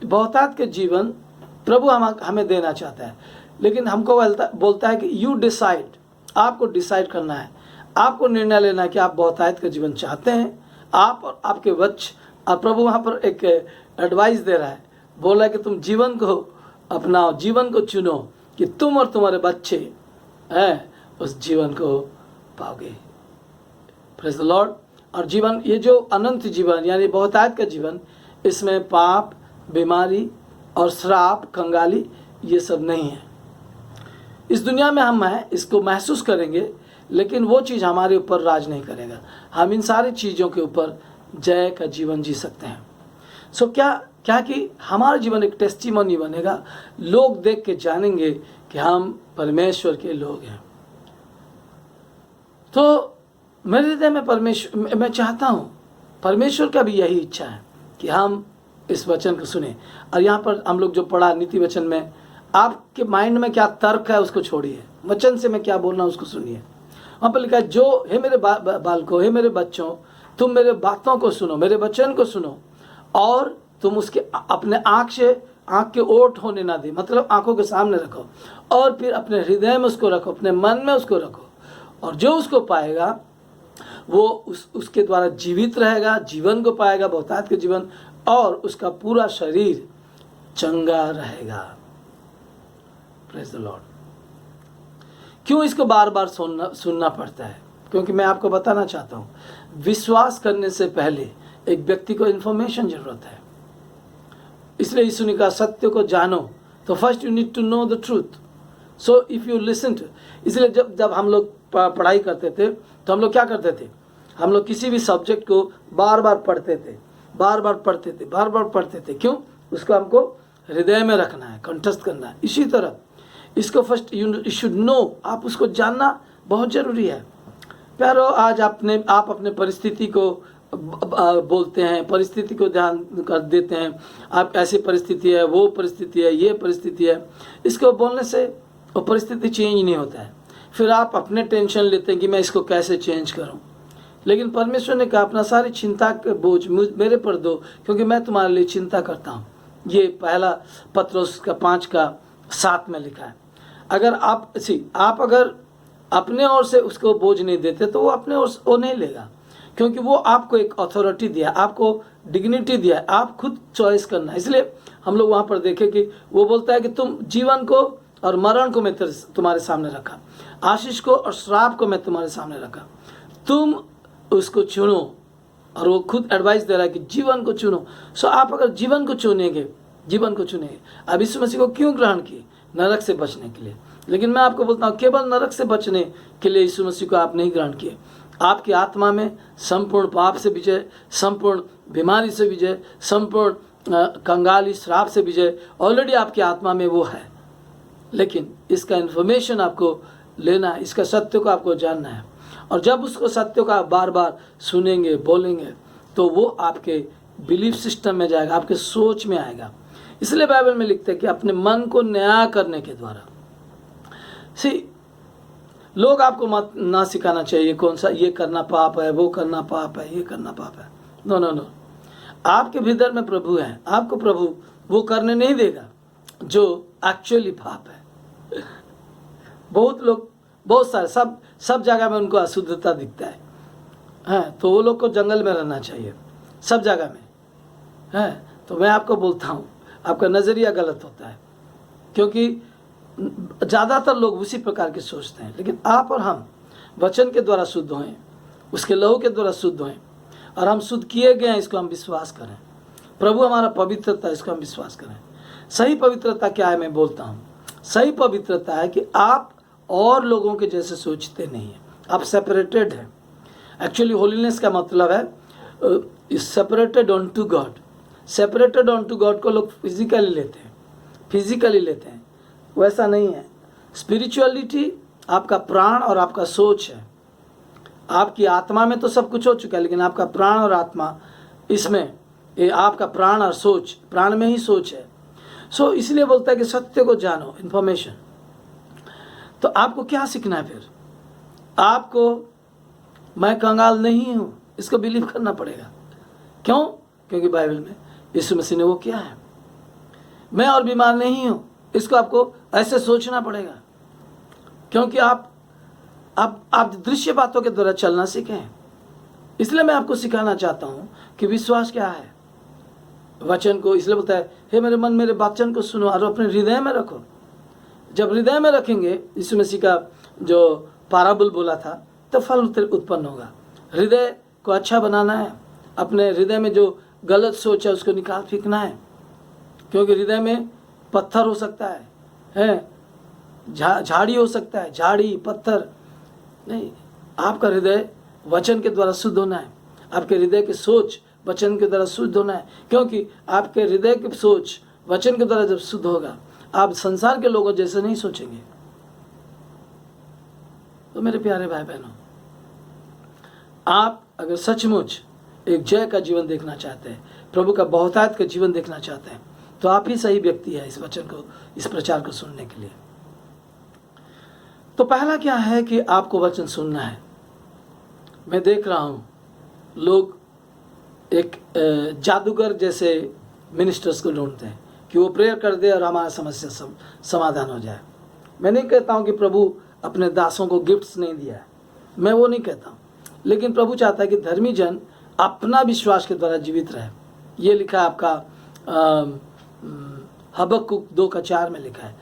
बहुतायत के जीवन प्रभु हमें देना चाहता है, लेकिन हमको बोलता है कि यू डिसाइड, आपको डिसाइड करना है, आपको निर्णय लेना है कि आप बहुतायत का जीवन चाहते हैं, आप और आपके वंश। और प्रभु वहाँ पर एक एडवाइस दे रहा है, बोला है कि तुम जीवन को अपनाओ, जीवन को चुनो कि तुम और तुम्हारे बच्चे हैं उस जीवन को पाओगे। Praise the Lord. और जीवन, ये जो अनंत जीवन यानी बहुतायत का जीवन, इसमें पाप, बीमारी और श्राप, कंगाली ये सब नहीं है। इस दुनिया में हम हैं, इसको महसूस करेंगे, लेकिन वो चीज़ हमारे ऊपर राज नहीं करेगा। हम इन सारी चीज़ों के ऊपर जय का जीवन जी सकते हैं। सो क्या कि हमारा जीवन एक टेस्टिमोनी बनेगा, लोग देख के जानेंगे कि हम परमेश्वर के लोग हैं। तो मेरे हृदय में परमेश्वर, मैं चाहता हूँ, परमेश्वर का भी यही इच्छा है कि हम इस वचन को सुने। और यहाँ पर हम लोग जो पढ़ा नीति वचन में, आपके माइंड में क्या तर्क है उसको छोड़िए, वचन से मैं क्या बोलना उसको सुनिए। वहाँ पर लिखा है, जो हे मेरे बालकों, हे मेरे बच्चों, तुम मेरे बातों को सुनो, मेरे वचन को सुनो, और तुम उसके अपने आँख के ओट होने ना दे, मतलब आँखों के सामने रखो, और फिर अपने हृदय में उसको रखो, अपने मन में उसको रखो, और जो उसको पाएगा वो उसके द्वारा जीवित रहेगा, जीवन को पाएगा, बहुतायत के जीवन, और उसका पूरा शरीर चंगा रहेगा। Praise the Lord. क्यों इसको बार बार सुनना पड़ता है? क्योंकि मैं आपको बताना चाहता हूँ, विश्वास करने से पहले एक व्यक्ति को इन्फॉर्मेशन जरूरत है। इसलिए यीशु ने कहा, सत्य को जानो, तो first you need to know the truth. So if you listen to, इसलिए जब हम लोग पढ़ाई करते थे तो हम लोग क्या करते थे, हम लोग किसी भी सब्जेक्ट को बार बार पढ़ते थे, बार बार पढ़ते थे। क्यों? उसको हमको हृदय में रखना है, कंठस्थ करना है। इसी तरह इसको फर्स्ट यू शुड नो, आप उसको जानना बहुत ज़रूरी है। प्यारो, आज आप अपने परिस्थिति को बोलते हैं, परिस्थिति को ध्यान कर देते हैं, आप ऐसी परिस्थिति है, वो परिस्थिति है, ये परिस्थिति है। इसको बोलने से वो परिस्थिति चेंज नहीं होता है। फिर आप अपने टेंशन लेते हैं कि मैं इसको कैसे चेंज करूं। लेकिन परमेश्वर ने कहा, अपना सारी चिंता के बोझ मेरे पर दो, क्योंकि मैं तुम्हारे लिए चिंता करता हूं। ये पहला पत्रोस का 5:7 में लिखा है। अगर आप अगर अपने ओर से उसको बोझ नहीं देते तो वो अपने ओर से वो नहीं लेगा, क्योंकि वो आपको एक अथॉरिटी दिया, आपको डिग्निटी दिया, आप खुद चॉइस करना। इसलिए हम लोग वहाँ पर देखें कि वो बोलता है कि तुम जीवन को और मरण को मैं तुम्हारे सामने रखा, आशीष को और श्राप को मैं तुम्हारे सामने रखा, तुम उसको चुनो। और वो खुद एडवाइस दे रहा है कि जीवन को चुनो। सो आप अगर जीवन को चुनेंगे, अब यीशु मसीह को क्यों ग्रहण किए? नरक से बचने के लिए। लेकिन मैं आपको बोलता हूँ, केवल नरक से बचने के लिए यीशु मसीह को आप नहीं ग्रहण किए। आपकी आत्मा में संपूर्ण पाप से विजय, संपूर्ण बीमारी से विजय, संपूर्ण कंगाली श्राप से विजय ऑलरेडी आपकी आत्मा में वो है। लेकिन इसका इन्फॉर्मेशन आपको लेना है, इसका सत्य को आपको जानना है। और जब उसको सत्य को आप बार बार सुनेंगे, बोलेंगे, तो वो आपके बिलीफ सिस्टम में जाएगा, आपके सोच में आएगा। इसलिए बाइबल में लिखते हैं कि अपने मन को नया करने के द्वारा। लोग आपको मत ना सिखाना चाहिए कौन सा ये करना पाप है, वो करना पाप है, ये करना पाप है। नो, आपके भीतर में प्रभु है, आपको प्रभु वो करने नहीं देगा जो एक्चुअली पाप है। बहुत लोग, बहुत सारे, सब जगह में उनको अशुद्धता दिखता है, तो वो लोग को जंगल में रहना चाहिए, सब जगह में है। तो मैं आपको बोलता हूँ, आपका नज़रिया गलत होता है, क्योंकि ज़्यादातर लोग उसी प्रकार के सोचते हैं। लेकिन आप और हम वचन के द्वारा शुद्ध हों, उसके लहू के द्वारा शुद्ध हों, और हम शुद्ध किए गए हैं, इसको हम विश्वास करें। प्रभु हमारा पवित्रता, इसको हम विश्वास करें। सही पवित्रता क्या है? मैं बोलता हूँ, सही पवित्रता है कि आप और लोगों के जैसे सोचते नहीं हैं, आप सेपरेटेड हैं। एक्चुअली होलीनेस का मतलब है separated on to God. Separated on to God को लोग फिजिकली लेते हैं, वैसा नहीं है। स्पिरिचुअलिटी आपका प्राण और आपका सोच है। आपकी आत्मा में तो सब कुछ हो चुका है, लेकिन आपका प्राण और आत्मा, इसमें ये आपका प्राण और सोच, प्राण में ही सोच है। सो इसलिए बोलता है कि सत्य को जानो, इन्फॉर्मेशन। तो आपको क्या सीखना है फिर? आपको मैं कंगाल नहीं हूँ, इसको बिलीव करना पड़ेगा। क्यों? क्योंकि बाइबल में यीशु मसीह ने वो किया है। मैं और बीमार नहीं हूँ, इसको आपको ऐसे सोचना पड़ेगा, क्योंकि आप दृश्य बातों के द्वारा चलना सीखें। इसलिए मैं आपको सिखाना चाहता हूँ कि विश्वास क्या है। वचन को इसलिए बोलता है, हे मेरे मन मेरे वचन को सुनो और अपने हृदय में रखो। जब हृदय में रखेंगे, यीशु मसीह का जो पाराबल बोला था, तो फल उत्पन्न होगा। हृदय को अच्छा बनाना है, अपने हृदय में जो गलत सोच है उसको निकाल फेंकना है, क्योंकि हृदय में पत्थर हो सकता है झाड़ी हो सकता है, झाड़ी पत्थर नहीं। आपका हृदय वचन के द्वारा शुद्ध होना है, आपके हृदय की सोच वचन के द्वारा शुद्ध होना है, क्योंकि आपके हृदय की सोच वचन के द्वारा जब शुद्ध होगा, आप संसार के लोगों जैसे नहीं सोचेंगे। तो मेरे प्यारे भाई बहनों, आप अगर सचमुच एक जय का जीवन देखना चाहते हैं, प्रभु का बहुतायत का जीवन देखना चाहते हैं, तो आप ही सही व्यक्ति है इस वचन को, इस प्रचार को सुनने के लिए। तो पहला क्या है कि आपको वचन सुनना है। मैं देख रहा हूँ लोग एक जादूगर जैसे मिनिस्टर्स को ढूंढते हैं कि वो प्रेयर कर दे और हमारा समस्या सब समाधान हो जाए। मैं नहीं कहता हूँ कि प्रभु अपने दासों को गिफ्ट्स नहीं दिया है, मैं वो नहीं कहता हूँ, लेकिन प्रभु चाहता है कि धर्मी जन अपना विश्वास के द्वारा जीवित रहे। ये लिखा है आपका हबक्कुक 2:4 में लिखा है,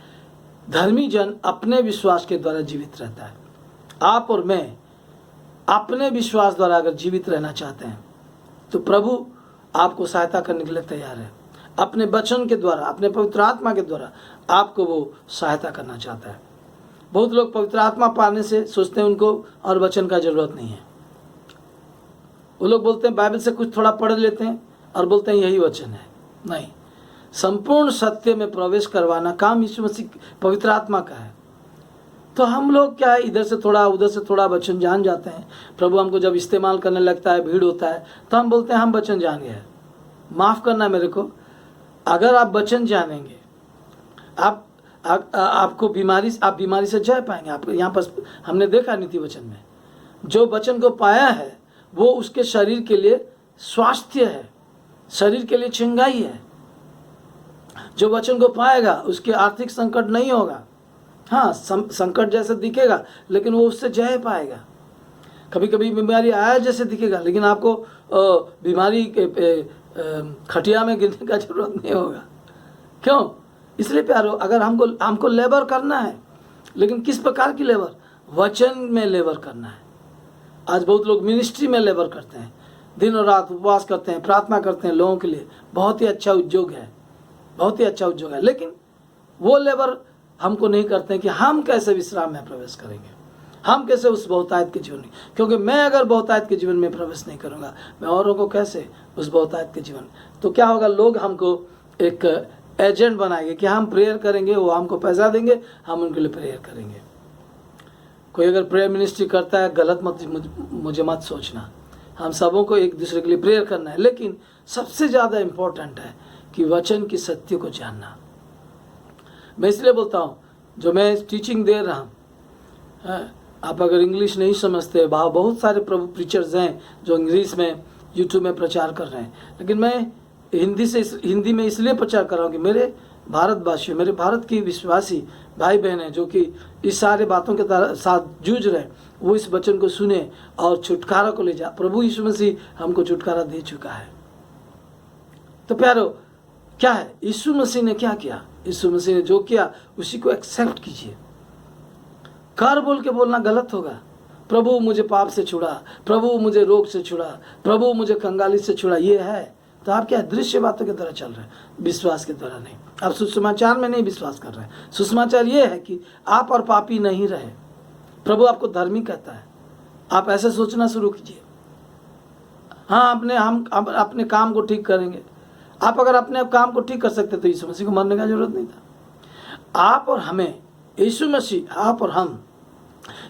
धर्मी जन अपने विश्वास के द्वारा जीवित रहता है। आप और मैं अपने विश्वास द्वारा अगर जीवित रहना चाहते हैं तो प्रभु आपको सहायता करने के लिए तैयार है। अपने वचन के द्वारा, अपने पवित्र आत्मा के द्वारा आपको वो सहायता करना चाहता है। बहुत लोग पवित्र आत्मा पाने से सोचते हैं उनको और वचन का जरूरत नहीं है। वो लोग बोलते हैं बाइबल से कुछ थोड़ा पढ़ लेते हैं और बोलते हैं यही वचन है। नहीं, संपूर्ण सत्य में प्रवेश करवाना काम यीशु मसीह पवित्र आत्मा का है। तो हम लोग क्या है, इधर से थोड़ा उधर से थोड़ा वचन जान जाते हैं। प्रभु हमको जब इस्तेमाल करने लगता है, भीड़ होता है, तो हम बोलते हैं हम वचन जान गए। माफ़ करना मेरे को, अगर आप वचन जानेंगे, आपको आप बीमारी से जय पाएंगे। आप यहाँ पर हमने देखा नीति वचन में, जो वचन को पाया है वो उसके शरीर के लिए स्वास्थ्य है, शरीर के लिए चंगाई है। जो वचन को पाएगा उसके आर्थिक संकट नहीं होगा। हाँ, संकट जैसे दिखेगा लेकिन वो उससे जय पाएगा। कभी कभी बीमारी आया जैसे दिखेगा, लेकिन आपको बीमारी के खटिया में गिरने का जरूरत नहीं होगा। क्यों? इसलिए प्यारो, अगर हमको लेबर करना है, लेकिन किस प्रकार की लेबर? वचन में लेबर करना है। आज बहुत लोग मिनिस्ट्री में लेबर करते हैं, दिन और रात उपवास करते हैं, प्रार्थना करते हैं लोगों के लिए। बहुत ही अच्छा उद्योग है, बहुत ही अच्छा उद्योग है, लेकिन वो लेबर हमको नहीं करते हैं कि हम कैसे विश्राम में प्रवेश करेंगे, हम कैसे उस बहुतायत के जीवन में। क्योंकि मैं अगर बहुतायत के जीवन में प्रवेश नहीं करूँगा, मैं औरों को कैसे उस बहुतायत के जीवन। तो क्या होगा, लोग हमको एक एजेंट बनाएंगे कि हम प्रेयर करेंगे, वो हमको पैसा देंगे, हम उनके लिए प्रेयर करेंगे। कोई अगर प्रेयर मिनिस्ट्री करता है, गलत मुझे मत सोचना। हम सबों को एक दूसरे के लिए प्रेयर करना है, लेकिन सबसे ज़्यादा इम्पोर्टेंट है कि वचन की सत्य को जानना। मैं इसलिए बोलता हूँ, जो मैं टीचिंग दे रहा हूँ, आप अगर इंग्लिश नहीं समझते, बहुत सारे प्रभु प्रीचर्स हैं जो इंग्लिश में यूट्यूब में प्रचार कर रहे हैं, लेकिन मैं हिंदी में इसलिए प्रचार कर रहा हूँ कि मेरे भारतवासियों, मेरे भारत की विश्वासी भाई बहन हैं जो कि इस सारे बातों के साथ जूझ रहे हैं, वो इस वचन को सुने और छुटकारा को ले जा। प्रभु यीशु मसीह हमको छुटकारा दे चुका है। तो प्यारो, क्या है, यीशु मसीह ने क्या किया? यीशु मसीह ने जो किया उसी को एक्सेप्ट कीजिए। कर बोल के बोलना गलत होगा। प्रभु मुझे पाप से छुड़ा, प्रभु मुझे रोग से छुड़ा, प्रभु मुझे कंगाली से छुड़ा, ये है तो आप क्या दृश्य बातों की तरह चल रहे हैं, विश्वास की तरह नहीं। आप सुसमाचार में नहीं विश्वास कर रहे हैं। सुसमाचार ये है कि आप और पापी नहीं रहे। प्रभु आपको धर्मी कहता है। आप ऐसे सोचना शुरू कीजिए, हाँ हम अपने काम को ठीक करेंगे। आप अगर अपने काम को ठीक कर सकते तो यीशु मसीह को मरने का जरूरत नहीं था। आप और हमें, यीशु मसीह, आप और हम,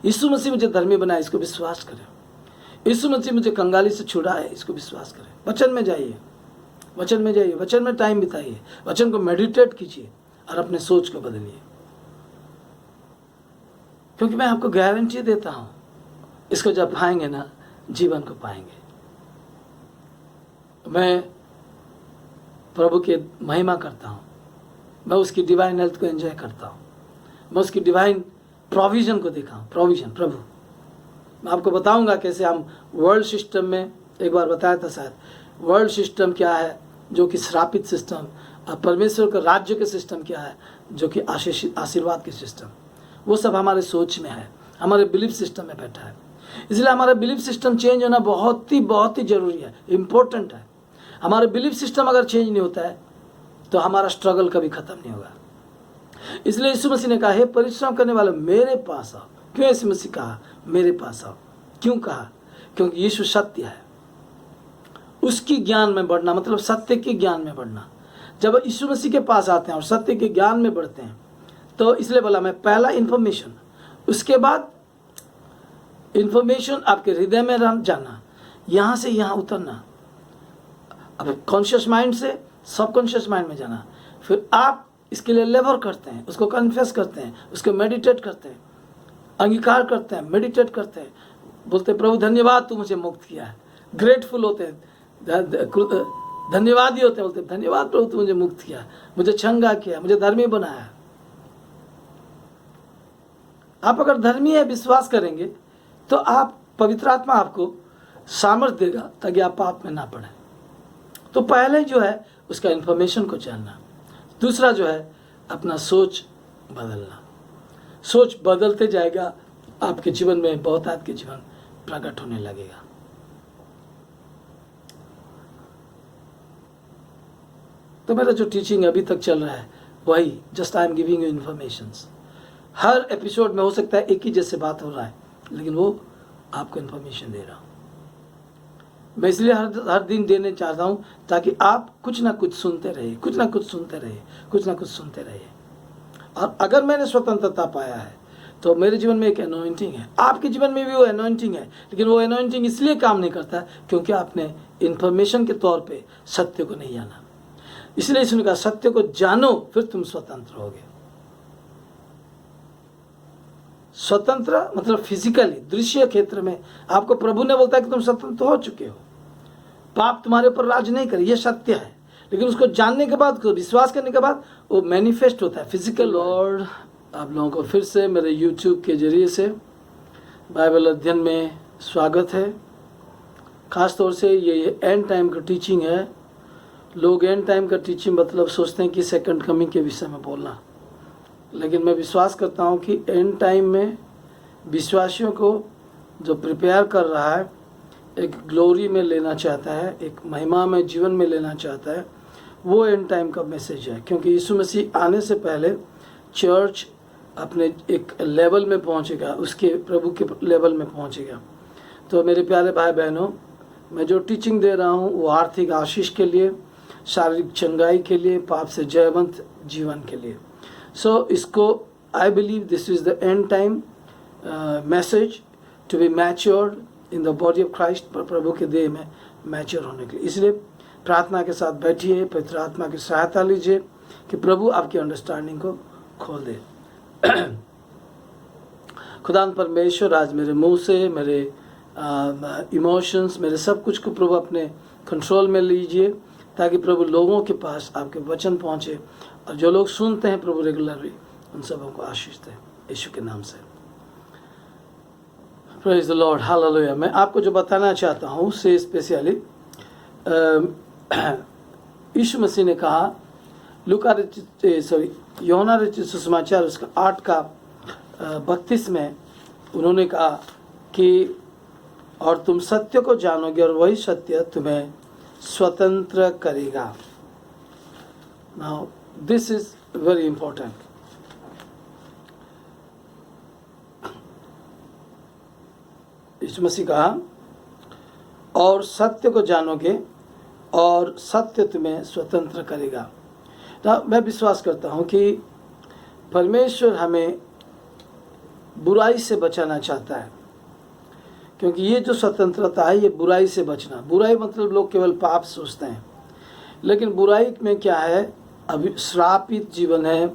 यीशु मसीह मुझे धर्मी बनाए, इसको विश्वास करें। यीशु मसीह मुझे कंगाली से छुड़ा है, इसको विश्वास करें। वचन में जाइए, वचन में जाइए, वचन में टाइम बिताइए, वचन को मेडिटेट कीजिए और अपने सोच को बदलिए। क्योंकि मैं आपको गारंटी देता हूँ, इसको जब पाएंगे ना जीवन को पाएंगे। मैं प्रभु की महिमा करता हूँ, मैं उसकी डिवाइन हेल्थ को एंजॉय करता हूँ, मैं उसकी डिवाइन प्रोविज़न को देखा हूँ। प्रोविज़न, प्रभु, मैं आपको बताऊंगा कैसे हम वर्ल्ड सिस्टम में, एक बार बताया था शायद, वर्ल्ड सिस्टम क्या है जो कि श्रापित सिस्टम, और परमेश्वर का राज्य के सिस्टम क्या है जो कि आशीर्वाद के सिस्टम, वो सब हमारे सोच में है, हमारे बिलीफ सिस्टम में बैठा है। इसलिए हमारा बिलीफ सिस्टम चेंज होना बहुत ही ज़रूरी है, इम्पोर्टेंट है। हमारा बिलीफ सिस्टम अगर चेंज नहीं होता है तो हमारा स्ट्रगल कभी ख़त्म नहीं होगा। इसलिए यीशु मसीह ने कहा, हे परिश्रम करने वाले मेरे पास आओ। क्यों यीशु मसीह कहा मेरे पास आओ? क्यों कहा? क्योंकि यीशु सत्य है। उसकी ज्ञान में बढ़ना मतलब सत्य के ज्ञान में बढ़ना। जब यीशु मसीह के पास आते हैं और सत्य के ज्ञान में बढ़ते हैं तो इसलिए बोला मैं पहला इन्फॉर्मेशन, उसके बाद इन्फॉर्मेशन आपके हृदय में जाना, यहाँ से यहाँ उतरना, अब कॉन्शियस माइंड से सबकॉन्शियस माइंड में जाना, फिर आप इसके लिए लेबर करते हैं, उसको कन्फेस करते हैं, उसको मेडिटेट करते हैं, अंगीकार करते हैं, मेडिटेट करते हैं, बोलते हैं प्रभु धन्यवाद तू मुझे मुक्त किया है, ग्रेटफुल होते हैं, धन्यवादी होते हैं, बोलते हैं धन्यवाद प्रभु तू मुझे मुक्त किया, मुझे चंगा किया, मुझे धर्मी बनाया। आप अगर धर्मी है, विश्वास करेंगे तो आप, पवित्र आत्मा आपको सामर्थ्य देगा ताकि आप पाप में ना पड़े। तो पहले जो है उसका इन्फॉर्मेशन को जानना, दूसरा जो है अपना सोच बदलना। सोच बदलते जाएगा, आपके जीवन में बहुत आपके जीवन प्रकट होने लगेगा। तो मेरा जो टीचिंग अभी तक चल रहा है वही, just I am giving you informations. Her episode में हो सकता है एक ही जैसे बात हो रहा है, लेकिन वो आपको इन्फॉर्मेशन दे रहा हूँ मैं, इसलिए हर दिन देने चाहता हूँ ताकि आप कुछ ना कुछ सुनते रहिए, कुछ ना कुछ सुनते रहिए, कुछ ना कुछ सुनते रहिए। और अगर मैंने स्वतंत्रता पाया है तो मेरे जीवन में एक एनॉइंटिंग है, आपके जीवन में भी वो एनॉइंटिंग है, लेकिन वो एनॉइंटिंग इसलिए काम नहीं करता क्योंकि आपने इन्फॉर्मेशन के तौर पे सत्य को नहीं जाना। इसलिए इसने कहा सत्य को जानो फिर तुम स्वतंत्र होगे। स्वतंत्र मतलब फिजिकली, दृश्य क्षेत्र में आपको प्रभु ने बोलता है कि तुम स्वतंत्र हो चुके हो, पाप तुम्हारे ऊपर राज नहीं करे, ये सत्य है। लेकिन उसको जानने के बाद, विश्वास करने के बाद वो मैनिफेस्ट होता है फिजिकल। लॉर्ड, आप लोगों को फिर से मेरे यूट्यूब के जरिए से बाइबल अध्ययन में स्वागत है। ख़ास तौर से ये एंड टाइम का टीचिंग है। लोग एंड टाइम का टीचिंग मतलब सोचते हैं कि सेकंड कमिंग के विषय में बोलना, लेकिन मैं विश्वास करता हूँ कि एंड टाइम में विश्वासियों को जो प्रिपेयर कर रहा है, एक ग्लोरी में लेना चाहता है, एक महिमा में जीवन में लेना चाहता है, वो एंड टाइम का मैसेज है। क्योंकि यीशु मसीह आने से पहले चर्च अपने एक लेवल में पहुँचेगा, उसके प्रभु के लेवल में पहुँचेगा। तो मेरे प्यारे भाई बहनों, मैं जो टीचिंग दे रहा हूँ वो आर्थिक आशीष के लिए, शारीरिक चंगाई के लिए, पाप से जयवंत जीवन के लिए। सो इसको I believe this is the end time message to be matured in the body of Christ, प्रभु के देह में मैच्योर होने के लिए। इसलिए प्रार्थना के साथ बैठिए, पवित्र आत्मा की सहायता लीजिए कि प्रभु आपकी अंडरस्टैंडिंग को खोल दे। खुदा परमेश्वर आज मेरे मुंह से, मेरे इमोशंस, मेरे सब कुछ को प्रभु अपने कंट्रोल में लीजिए ताकि प्रभु लोगों के पास आपके वचन पहुँचे, और जो लोग सुनते हैं प्रभु रेगुलरली उन सबों को आशीष दें यीशु के नाम से। Praise the Lord, hallelujah. मैं आपको जो बताना चाहता हूँ से स्पेशली यीशु मसीह ने कहा यूहन्ना रचित सुसमाचार उसका 8 का 32 में उन्होंने कहा कि और तुम सत्य को जानोगे और वही सत्य तुम्हें स्वतंत्र करेगा। Now this is very important. यीशु मसीह कहा और सत्य को जानोगे और सत्य तुम्हें स्वतंत्र करेगा। तो मैं विश्वास करता हूँ कि परमेश्वर हमें बुराई से बचाना चाहता है, क्योंकि ये जो स्वतंत्रता है ये बुराई से बचना। बुराई मतलब लोग केवल पाप सोचते हैं, लेकिन बुराई में क्या है? अभी श्रापित जीवन है,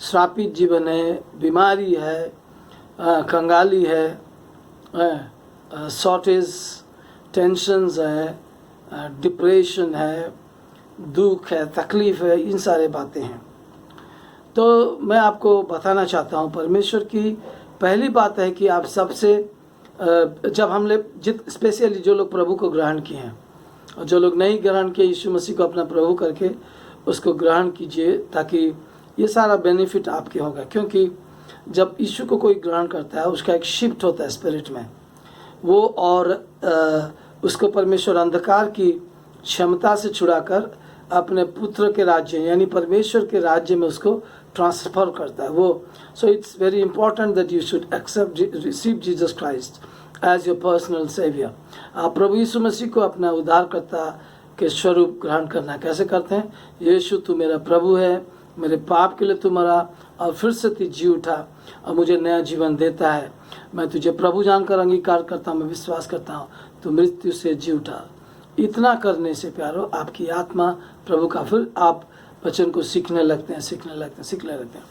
श्रापित जीवन है, बीमारी है, कंगाली है, शॉर्टेज, टेंशन्स है, डिप्रेशन है, दुख है, तकलीफ़ है, इन सारे बातें हैं। तो मैं आपको बताना चाहता हूँ परमेश्वर की पहली बात है कि आप सबसे जब हम लोग स्पेशली जो लोग प्रभु को ग्रहण किए हैं और जो लोग नहीं ग्रहण किए यीशु मसीह को अपना प्रभु करके उसको ग्रहण कीजिए, ताकि ये सारा बेनिफिट आपके होगा। क्योंकि जब यीशु को कोई ग्रहण करता है उसका एक शिफ्ट होता है स्पिरिट में वो, और उसको परमेश्वर अंधकार की क्षमता से छुड़ाकर अपने पुत्र के राज्य यानी परमेश्वर के राज्य में उसको ट्रांसफर करता है वो। So it's very important that you should accept receive Jesus Christ as your personal saviour. आप प्रभु यीशु मसीह को अपना उद्धारकर्ता के स्वरूप ग्रहण करना कैसे करते हैं? यीशु तू मेरा प्रभु है, मेरे पाप के लिए तू मरा और फिर से तू जी उठा और मुझे नया जीवन देता है। मैं तुझे प्रभु जानकर अंगीकार करता हूँ, मैं विश्वास करता हूँ तू मृत्यु से जी उठा। इतना करने से प्यारो आपकी आत्मा प्रभु का, फिर आप वचन को सीखने लगते हैं।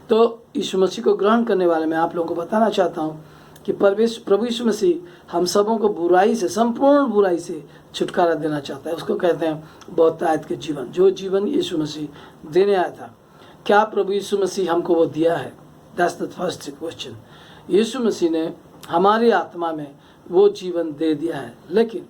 तो यीशु मसीह को ग्रहण करने वाले मैं आप लोगों को बताना चाहता हूँ कि प्रभु यीशु मसीह हम सबों को बुराई से, संपूर्ण बुराई से छुटकारा देना चाहता है। उसको कहते हैं बहुतायत के जीवन, जो जीवन यीशु मसीह देने आया था। क्या प्रभु यीशु मसीह हमको वो दिया है? That's the first question. यीशु मसीह ने हमारी आत्मा में वो जीवन दे दिया है, लेकिन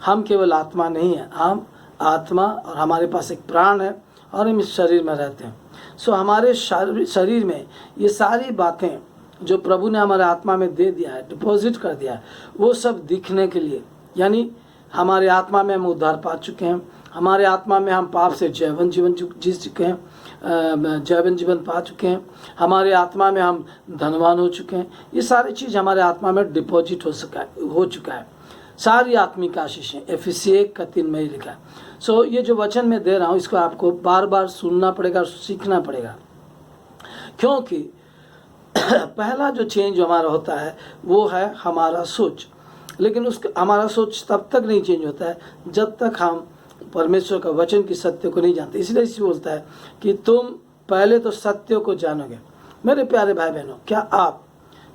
हम केवल आत्मा नहीं है, हम आत्मा और हमारे पास एक प्राण है और हम इस शरीर में रहते हैं। सो हमारे शरीर में ये सारी बातें जो प्रभु ने हमारे आत्मा में दे दिया है, डिपॉजिट कर दिया है, वो सब दिखने के लिए, यानी हमारे आत्मा में हम उद्धार पा चुके हैं, हमारे आत्मा में हम पाप से जैवन जीवन जी चुके हैं, जैवन जीवन पा चुके हैं, हमारे आत्मा में हम धनवान हो चुके हैं। ये सारी चीज़ हमारे आत्मा में डिपॉजिट हो चुका है, सारी आत्मिक आशीषें। एफिसी 1:3 में ही लिखा है। सो ये जो वचन मैं दे रहा हूँ इसको आपको बार बार सुनना पड़ेगा, सीखना पड़ेगा, क्योंकि पहला जो चेंज हमारा होता है वो है हमारा सोच। लेकिन हमारा सोच तब तक नहीं चेंज होता है जब तक हम परमेश्वर का वचन की सत्य को नहीं जानते। इसलिए इसी बोलता है कि तुम पहले तो सत्य को जानोगे। मेरे प्यारे भाई बहनों, क्या आप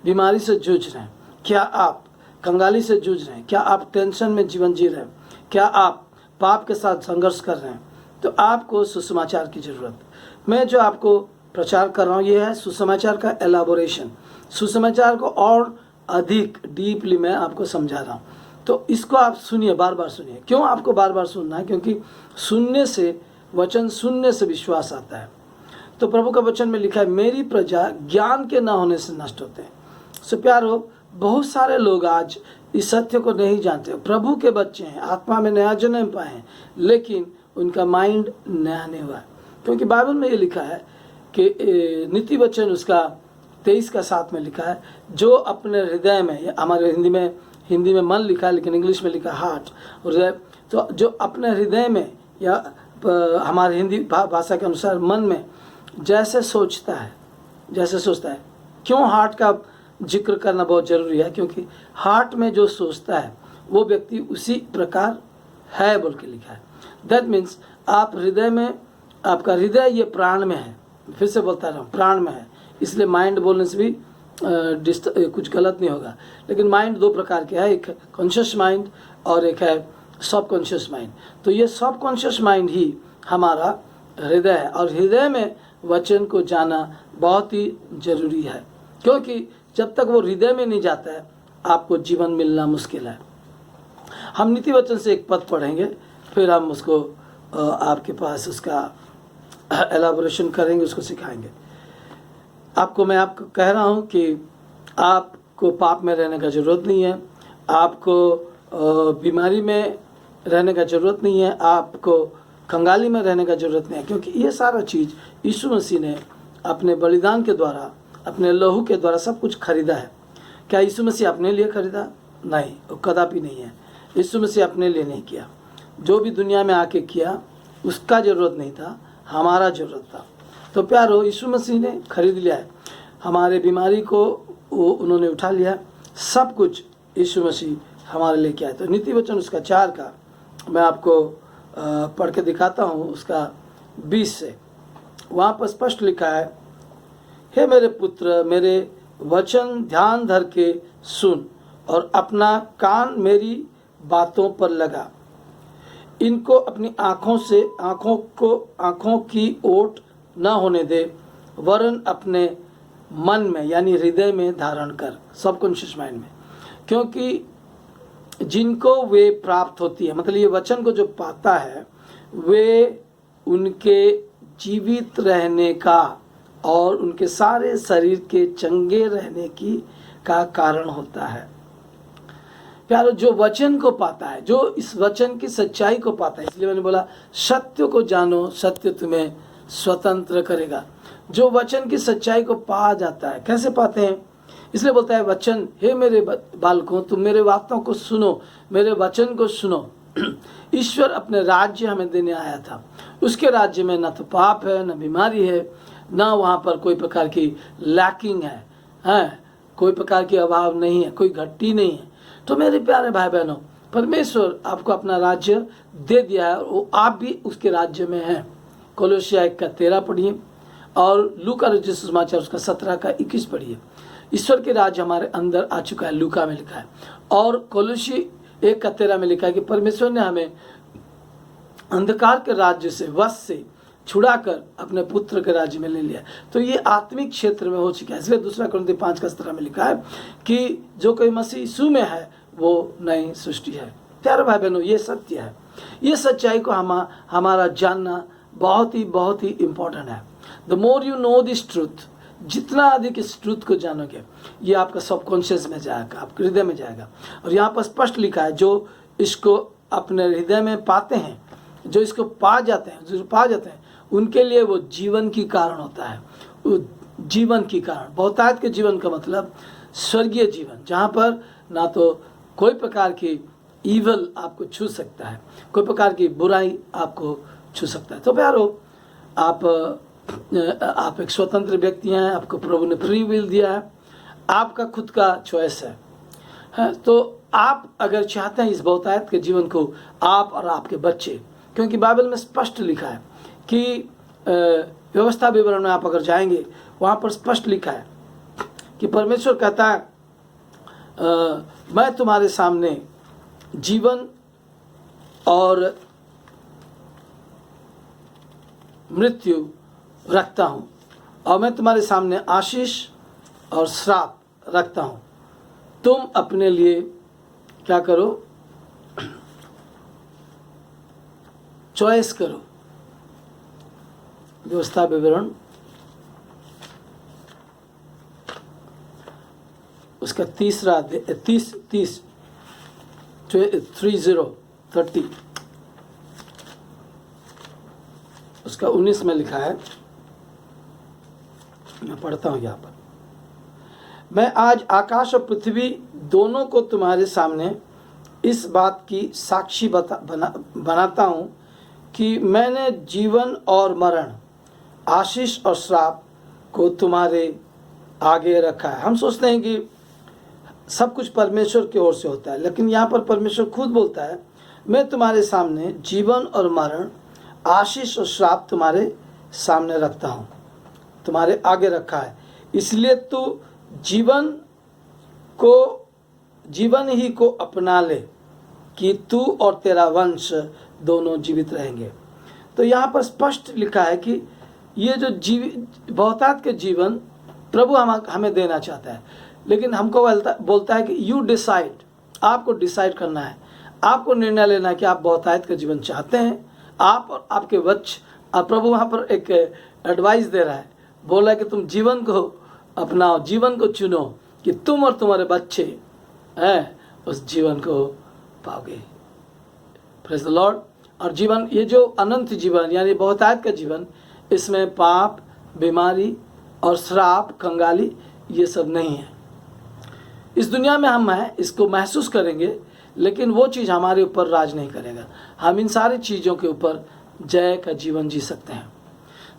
बीमारी से जूझ रहे हैं? क्या आप कंगाली से जूझ रहे हैं? क्या आप टेंशन में जीवन जी रहे हैं? क्या आप पाप के साथ संघर्ष कर रहे हैं? तो आपको सुसमाचार की जरूरत। मैं जो आपको प्रचार कर रहा हूँ ये है सुसमाचार का एलाबोरेशन। सुसमाचार को और अधिक डीपली मैं आपको समझा रहा हूँ, तो इसको आप सुनिए, बार बार सुनिए। क्यों आपको बार बार सुनना है? क्योंकि सुनने से, वचन सुनने से विश्वास आता है। तो प्रभु का वचन में लिखा है, मेरी प्रजा ज्ञान के न होने से नष्ट होते हैं। सो प्यारो, बहुत सारे लोग आज इस सत्य को नहीं जानते। प्रभु के बच्चे हैं, आत्मा में नया जन्म पाए हैं, लेकिन उनका माइंड नया नहीं हुआ है। क्योंकि बाइबल में ये लिखा है कि नीति वचन उसका 23:7 में लिखा है, जो अपने हृदय में, हमारे हिंदी में मन लिखा है लेकिन इंग्लिश में लिखा हार्ट, हृदय। तो जो अपने हृदय में या हमारे हिंदी भाषा के अनुसार मन में जैसे सोचता है। क्यों हार्ट का जिक्र करना बहुत ज़रूरी है? क्योंकि हार्ट में जो सोचता है वो व्यक्ति उसी प्रकार है बोल के लिखा है। दैट मीन्स आप हृदय में, आपका हृदय ये प्राण में है। फिर से बोलता रहा हूँ, प्राण में है। इसलिए माइंड बोलने से भी कुछ गलत नहीं होगा। लेकिन माइंड दो प्रकार के है, एक कॉन्शियस माइंड और एक है सब कॉन्शियस माइंड। तो ये सब कॉन्शियस माइंड ही हमारा हृदय है, और हृदय में वचन को जाना बहुत ही जरूरी है। क्योंकि जब तक वो हृदय में नहीं जाता है आपको जीवन मिलना मुश्किल है। हम नीति वचन से एक पद पढ़ेंगे, फिर हम उसको आपके पास उसका एलाबोरेशन करेंगे, उसको सिखाएंगे। मैं आपको कह रहा हूँ कि आपको पाप में रहने का ज़रूरत नहीं है, आपको बीमारी में रहने का ज़रूरत नहीं है, आपको कंगाली में रहने का ज़रूरत नहीं है। क्योंकि ये सारा चीज़ यीशु मसीह ने अपने बलिदान के द्वारा, अपने लहू के द्वारा सब कुछ खरीदा है। क्या यीशु मसीह अपने लिए खरीदा? नहीं, वो कदापि नहीं है। यीशु मसीह अपने लिए नहीं किया। जो भी दुनिया में आके किया उसका ज़रूरत नहीं था, हमारा ज़रूरत था। तो प्यारो, यीशु मसीह ने खरीद लिया है, हमारे बीमारी को वो उन्होंने उठा लिया। सब कुछ यीशु मसीह हमारे लिए किया है। तो नीति वचन उसका 4 का मैं आपको पढ़ के दिखाता हूँ, उसका 20 से। वहाँ पर स्पष्ट लिखा है, हे मेरे पुत्र, मेरे वचन ध्यान धर के सुन और अपना कान मेरी बातों पर लगा। इनको अपनी आँखों की ओट न होने दे, वरन अपने मन में यानी हृदय में धारण कर, सबकॉन्शियस माइंड में, क्योंकि जिनको वे प्राप्त होती है, मतलब ये वचन को जो पाता है, वे उनके जीवित रहने का और उनके सारे शरीर के चंगे रहने का कारण होता है। प्यारो, जो वचन को पाता है, जो इस वचन की सच्चाई को पाता है, इसलिए मैंने बोला सत्य को जानो, सत्य तुम्हें स्वतंत्र करेगा। जो वचन की सच्चाई को पा जाता है, कैसे पाते हैं? इसलिए बोलता है वचन, हे मेरे बालकों, तुम मेरे बातों को सुनो, मेरे वचन को सुनो। ईश्वर अपने राज्य हमें देने आया था। उसके राज्य में न तो पाप है, न बीमारी है, न वहाँ पर कोई प्रकार की लैकिंग है, कोई प्रकार की अभाव नहीं है, कोई घट्टी नहीं है। तो मेरे प्यारे भाई बहनों, परमेश्वर आपको अपना राज्य दे दिया है और आप भी उसके राज्य में हैं। कोलोसिया 1:13 पढ़िए और लूका रचित सुसमाचार उसका 17:21 पढ़िए। ईश्वर के राज्य हमारे अंदर आ चुका है, लूका में लिखा है। और कोलोसी 1:13 में लिखा है कि परमेश्वर ने हमें अंधकार के राज्य से, वश से छुड़ाकर अपने पुत्र के राज्य में ले लिया। तो ये आत्मिक क्षेत्र में हो चुका है। इसलिए 2 कुरिन्थी 5:17 में लिखा है कि जो कोई मसीह यीशु में है वो नई सृष्टि है। प्यारे भाई बहनों, ये सत्य है। ये सच्चाई को हमारा जानना बहुत ही इम्पोर्टेंट है। The more you know this truth, जितना अधिक इस ट्रूथ को जानोगे, ये आपका सबकॉन्शियस में जाएगा, आपके हृदय में जाएगा। और यहाँ पर स्पष्ट लिखा है, जो इसको अपने हृदय में पाते हैं, जो इसको पा जाते हैं, उनके लिए वो जीवन की कारण होता है। वो जीवन की कारण, बहुतायत के जीवन का मतलब स्वर्गीय जीवन, जहाँ पर ना तो कोई प्रकार की ईवल आपको छू सकता है, कोई प्रकार की बुराई आपको छू सकता है। तो प्यारो, आप एक स्वतंत्र व्यक्ति हैं, आपको प्रभु ने फ्री विल दिया है, आपका खुद का चॉइस है। तो आप अगर चाहते हैं इस बहुतायत के जीवन को, आप और आपके बच्चे, क्योंकि बाइबल में स्पष्ट लिखा है कि व्यवस्था विवरण में आप अगर जाएंगे, वहाँ पर स्पष्ट लिखा है कि परमेश्वर कहता है मैं तुम्हारे सामने जीवन और मृत्यु रखता हूँ, और मैं तुम्हारे सामने आशीष और श्राप रखता हूँ। तुम अपने लिए क्या करो? चॉइस करो। व्यवस्था विवरण उसका 30 उसका 19 में लिखा है, मैं पढ़ता हूँ यहाँ पर। मैं आज आकाश और पृथ्वी दोनों को तुम्हारे सामने इस बात की साक्षी बनाता हूँ कि मैंने जीवन और मरण, आशीष और श्राप को तुम्हारे आगे रखा है। हम सोचते हैं कि सब कुछ परमेश्वर की ओर से होता है, लेकिन यहाँ पर परमेश्वर खुद बोलता है, मैं तुम्हारे सामने जीवन और मरण, आशीष और श्राप तुम्हारे सामने रखता हूँ, तुम्हारे आगे रखा है। इसलिए तू जीवन ही को अपना ले कि तू और तेरा वंश दोनों जीवित रहेंगे। तो यहाँ पर स्पष्ट लिखा है कि ये जो बहुतायत के जीवन प्रभु हमें देना चाहता है, लेकिन हमको बोलता है कि यू डिसाइड, आपको डिसाइड करना है, आपको निर्णय लेना है कि आप बहुतायत का जीवन चाहते हैं। आप और आपके बच्चे, प्रभु वहाँ पर एक एडवाइस दे रहा है, बोला है कि तुम जीवन को अपनाओ, जीवन को चुनो कि तुम और तुम्हारे बच्चे उस जीवन को पाओगे। Praise the Lord. और जीवन, ये जो अनंत जीवन यानी बहुतायत का जीवन, इसमें पाप, बीमारी और श्राप, कंगाली, ये सब नहीं है। इस दुनिया में हम हैं, इसको महसूस करेंगे, लेकिन वो चीज़ हमारे ऊपर राज नहीं करेगा। हम इन सारी चीज़ों के ऊपर जय का जीवन जी सकते हैं।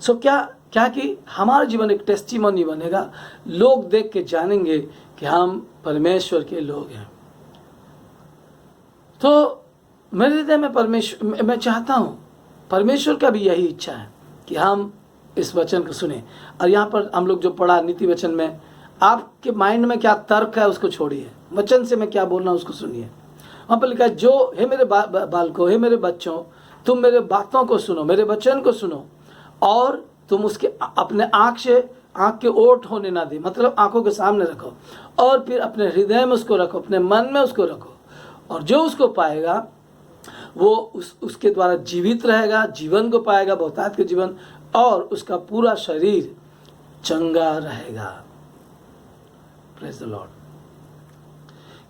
सो क्या कि हमारा जीवन एक टेस्टिमनी बनेगा, लोग देख के जानेंगे कि हम परमेश्वर के लोग हैं। तो मेरे हृदय में मैं चाहता हूँ, परमेश्वर का भी यही इच्छा है कि हम इस वचन को सुने। और यहाँ पर हम लोग जो पढ़ा नीति वचन में, आपके माइंड में क्या तर्क है उसको छोड़िए, वचन से मैं क्या बोल रहा हूँ उसको सुनिए। वहाँ पर लिखा है, जो हे मेरे बालकों, हे मेरे बच्चों, तुम मेरे बातों को सुनो, मेरे वचन को सुनो, और तुम उसके अपने आँख के ओट होने ना दे, मतलब आंखों के सामने रखो, और फिर अपने हृदय में उसको रखो, अपने मन में उसको रखो, और जो उसको पाएगा वो उसके द्वारा जीवित रहेगा, जीवन को पाएगा, बहुतायत के जीवन, और उसका पूरा शरीर चंगा रहेगा। Praise the Lord.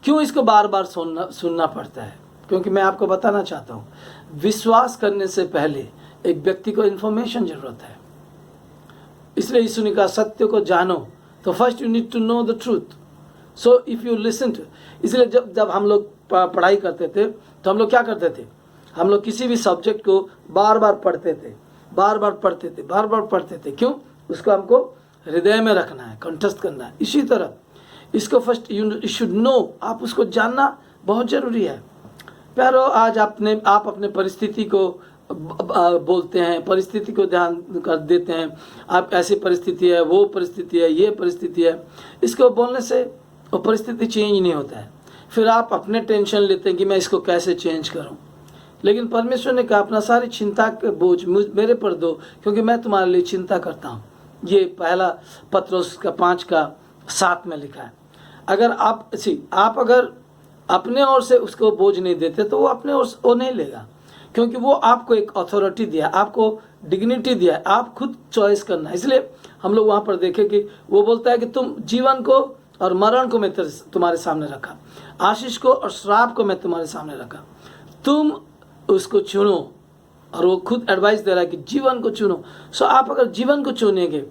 क्यों इसको बार बार सुनना पड़ता है? क्योंकि मैं आपको बताना चाहता हूँ, विश्वास करने से पहले एक व्यक्ति को इन्फॉर्मेशन जरूरत है। इसलिए यीशु ने कहा, सत्य को जानो, तो first you need to know the truth, so if you listen to. इसलिए जब हम लोग पढ़ाई करते थे तो हम लोग क्या करते थे? हम लोग किसी भी सब्जेक्ट को बार बार पढ़ते थे, बार बार पढ़ते थे। क्यों? उसको हमको हृदय में रखना है, कंठस्थ करना है। इसी तरह इसको फर्स्ट यू शुड नो, आप उसको जानना बहुत जरूरी है। प्यारो, आज आप अपने परिस्थिति को बोलते हैं, परिस्थिति को ध्यान कर देते हैं, आप ऐसी परिस्थिति है, वो परिस्थिति है, ये परिस्थिति है। इसको बोलने से वो परिस्थिति चेंज नहीं होता है। फिर आप अपने टेंशन लेते हैं कि मैं इसको कैसे चेंज करूं। लेकिन परमेश्वर ने कहा, अपना सारी चिंता के बोझ मेरे पर दो, क्योंकि मैं तुम्हारे लिए चिंता करता हूं। ये पहला पत्रोस का 5:7 में लिखा है। अगर आप अगर अपने ओर से उसको बोझ नहीं देते तो वो अपने ओर से वो नहीं लेगा, क्योंकि वो आपको एक अथॉरिटी दिया, आपको डिग्निटी दिया है, आप खुद चॉइस करना है। इसलिए हम लोग वहाँ पर देखें कि वो बोलता है कि तुम जीवन को और मरण को मैं तुम्हारे सामने रखा, आशीष को और श्राप को मैं तुम्हारे सामने रखा, तुम उसको चुनो। और वो खुद एडवाइस दे रहा है कि जीवन को चुनो। सो आप अगर जीवन को चुनेंगे,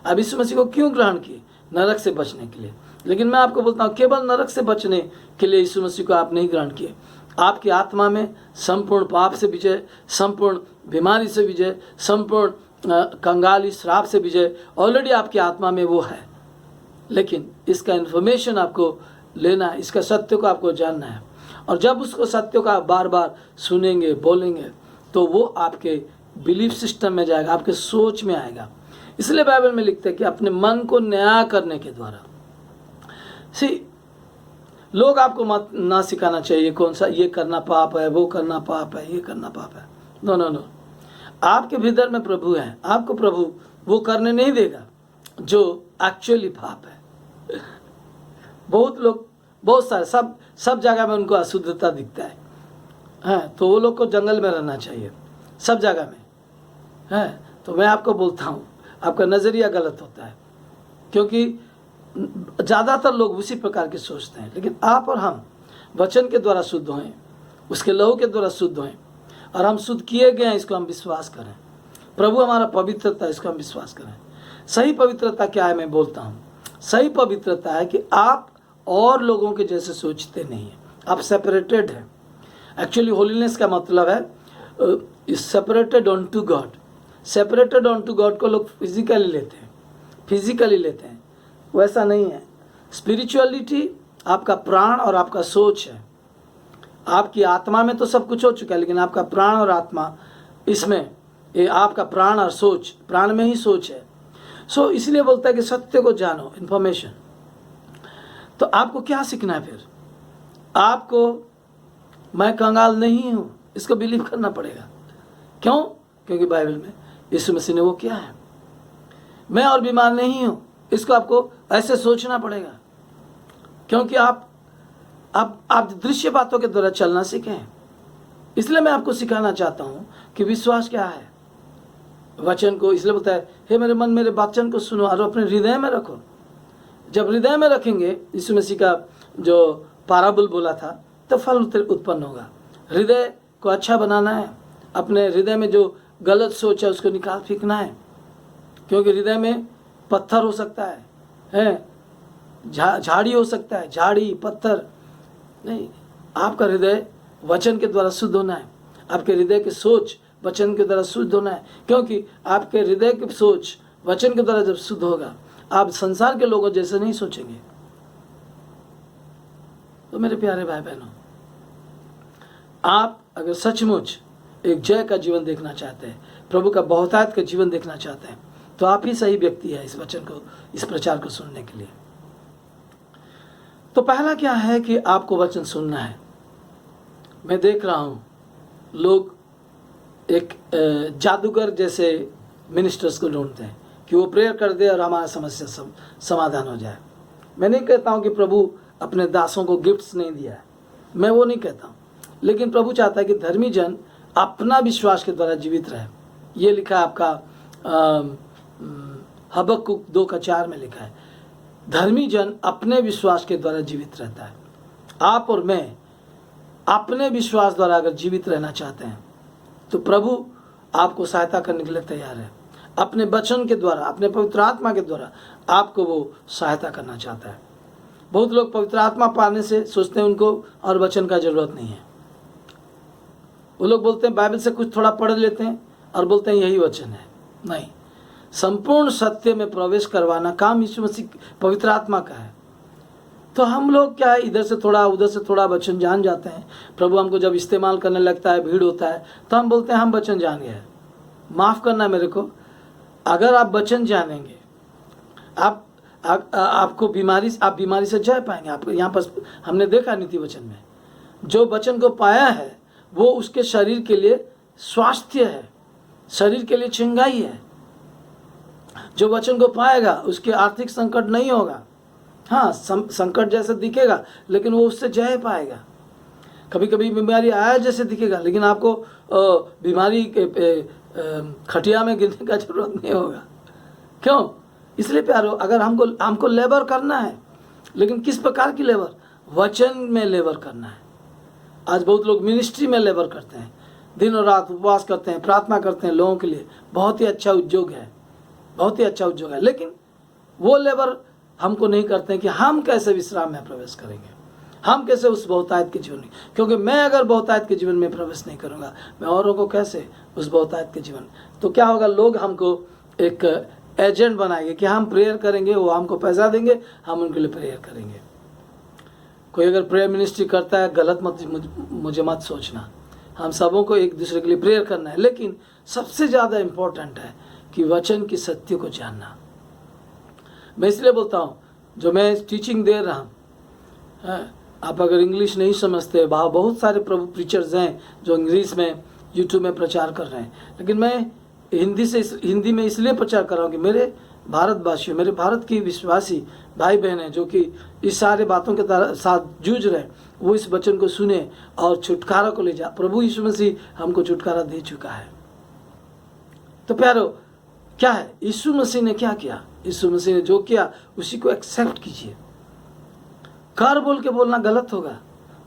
अब यीशु मसीह को क्यों ग्रहण किए? नरक से बचने के लिए। लेकिन मैं आपको बोलता हूँ, केवल नरक से बचने के लिए यीशु मसीह को आप नहीं ग्रहण किए। आपकी आत्मा में संपूर्ण पाप से विजय, संपूर्ण बीमारी से विजय, संपूर्ण कंगाली श्राप से विजय ऑलरेडी आपकी आत्मा में वो है। लेकिन इसका इन्फॉर्मेशन आपको लेना है, इसका सत्य को आपको जानना है। और जब उसको सत्य का बार बार सुनेंगे, बोलेंगे, तो वो आपके बिलीफ सिस्टम में जाएगा, आपके सोच में आएगा। इसलिए बाइबल में लिखते हैं कि अपने मन को नया करने के द्वारा। लोग आपको मत ना सिखाना चाहिए कौन सा ये करना पाप है, वो करना पाप है, ये करना पाप है। नो, आपके भीतर में प्रभु है, आपको प्रभु वो करने नहीं देगा जो एक्चुअली पाप है। बहुत लोग, बहुत सारे, सब जगह में उनको अशुद्धता दिखता है, तो वो लोग को जंगल में रहना चाहिए, सब जगह में है। तो मैं आपको बोलता हूँ, आपका नज़रिया गलत होता है, क्योंकि ज़्यादातर लोग उसी प्रकार के सोचते हैं। लेकिन आप और हम वचन के द्वारा शुद्ध हों, उसके लहू के द्वारा शुद्ध हों, और हम शुद्ध किए गए हैं, इसको हम विश्वास करें। प्रभु हमारा पवित्रता, इसको हम विश्वास करें। सही पवित्रता क्या है? मैं बोलता हूँ, सही पवित्रता है कि आप और लोगों के जैसे सोचते नहीं हैं, आप सेपरेटेड हैं। एक्चुअली होलीनेस का मतलब है separated on to God. Separated on to God को लोग फिजिकली लेते हैं, वैसा नहीं है। स्पिरिचुअलिटी आपका प्राण और आपका सोच है। आपकी आत्मा में तो सब कुछ हो चुका है, लेकिन आपका प्राण और आत्मा, इसमें ये आपका प्राण और सोच, प्राण में ही सोच है। सो इसलिए बोलता है कि सत्य को जानो, इन्फॉर्मेशन। तो आपको क्या सीखना है फिर? आपको मैं कंगाल नहीं हूँ, इसको बिलीव करना पड़ेगा। क्यों? क्योंकि बाइबल में यीशु मसीह ने वो किया है। मैं और बीमार नहीं हूँ, इसको आपको ऐसे सोचना पड़ेगा, क्योंकि आप दृश्य बातों के द्वारा चलना सीखें। इसलिए मैं आपको सिखाना चाहता हूँ कि विश्वास क्या है, वचन को। इसलिए बोलता है, हे मेरे मन मेरे वचन को सुनो और अपने हृदय में रखो। जब हृदय में रखेंगे, यीशु मसीह का जो पाराबल बोला था, तो फल उत्पन्न होगा। हृदय को अच्छा बनाना है, अपने हृदय में जो गलत सोच है उसको निकाल फेंकना है, क्योंकि हृदय में पत्थर हो सकता है, झाड़ी हो सकता है, झाड़ी पत्थर नहीं। आपका हृदय वचन के द्वारा शुद्ध होना है, आपके हृदय की सोच वचन के द्वारा शुद्ध होना है, क्योंकि आपके हृदय की सोच वचन के द्वारा जब शुद्ध होगा, आप संसार के लोगों जैसे नहीं सोचेंगे। तो मेरे प्यारे भाई बहनों, आप अगर सचमुच एक जय का जीवन देखना चाहते हैं, प्रभु का बहुतायत का जीवन देखना चाहते हैं, तो आप ही सही व्यक्ति है इस वचन को, इस प्रचार को सुनने के लिए। तो पहला क्या है कि आपको वचन सुनना है। मैं देख रहा हूँ लोग एक जादूगर जैसे मिनिस्टर्स को ढूंढते हैं कि वो प्रेयर कर दे और हमारा समस्या समाधान हो जाए। मैं नहीं कहता हूँ कि प्रभु अपने दासों को गिफ्ट्स नहीं दिया है, मैं वो नहीं कहता हूँ, लेकिन प्रभु चाहता है कि धर्मी जन अपना विश्वास के द्वारा जीवित रहे। ये लिखा है आपका हबक्कुक 2:4 में लिखा है, धर्मी जन अपने विश्वास के द्वारा जीवित रहता है। आप और मैं अपने विश्वास द्वारा अगर जीवित रहना चाहते हैं तो प्रभु आपको सहायता करने के लिए तैयार है। अपने वचन के द्वारा, अपने पवित्र आत्मा के द्वारा आपको वो सहायता करना चाहता है। बहुत लोग पवित्र आत्मा पाने से सोचते हैं उनको और वचन का जरूरत नहीं है। वो लोग बोलते हैं बाइबल से कुछ थोड़ा पढ़ लेते हैं और बोलते हैं यही वचन है। नहीं, संपूर्ण सत्य में प्रवेश करवाना काम यीशु मसीह पवित्र आत्मा का है। तो हम लोग क्या है, इधर से थोड़ा उधर से थोड़ा वचन जान जाते हैं। प्रभु हमको जब इस्तेमाल करने लगता है, भीड़ होता है, तो हम बोलते हैं हम वचन जान गए। माफ़ करना मेरे को, अगर आप वचन जानेंगे आपको आप बीमारी से जय पाएंगे। आपको यहाँ पर हमने देखा नीति वचन में, जो वचन को पाया है वो उसके शरीर के लिए स्वास्थ्य है, शरीर के लिए चंगाई है। जो वचन को पाएगा उसके आर्थिक संकट नहीं होगा। हाँ, संकट जैसे दिखेगा लेकिन वो उससे जय पाएगा। कभी कभी बीमारी आया जैसे दिखेगा लेकिन आपको बीमारी खटिया में गिरने का जरूरत नहीं होगा। क्यों? इसलिए प्यारो, अगर हमको लेबर करना है, लेकिन किस प्रकार की लेबर? वचन में लेबर करना है। आज बहुत लोग मिनिस्ट्री में लेबर करते हैं, दिन और रात उपवास करते हैं, प्रार्थना करते हैं लोगों के लिए। बहुत ही अच्छा उद्योग है, बहुत ही अच्छा उद्योग है, लेकिन वो लेबर हमको नहीं करते हैं कि हम कैसे विश्राम में प्रवेश करेंगे, हम कैसे उस बहुतायत के जीवन में। क्योंकि मैं अगर बहुतायत के जीवन में प्रवेश नहीं करूँगा, मैं औरों को कैसे उस बहुतायत के जीवन। तो क्या होगा, लोग हमको एक एजेंट बनाएंगे कि हम प्रेयर करेंगे, वो हमको पैसा देंगे, हम उनके लिए प्रेयर करेंगे। कोई अगर प्रेयर मिनिस्ट्री करता है, गलत मुझे मत सोचना। हम सबों को एक दूसरे के लिए प्रेयर करना है, लेकिन सबसे ज़्यादा इम्पोर्टेंट है कि वचन की सत्य को जानना। मैं इसलिए बोलता हूँ, जो मैं टीचिंग दे रहा हूँ, आप अगर इंग्लिश नहीं समझते, बहुत सारे प्रभु प्रीचर्स हैं जो इंग्लिश में यूट्यूब में प्रचार कर रहे हैं, लेकिन मैं हिंदी में इसलिए प्रचार कर रहा हूँ कि मेरे भारतवासियों, मेरे भारत की विश्वासी भाई बहन हैं जो कि इस सारे बातों के साथ जूझ रहे हैं, वो इस वचन को सुने और छुटकारा को ले जा। प्रभु यीशु मसीह हमको छुटकारा दे चुका है। तो प्यारो, क्या है, यीशु मसीह ने क्या किया? यीशु मसीह ने जो किया उसी को एक्सेप्ट कीजिए। कर बोल के बोलना गलत होगा।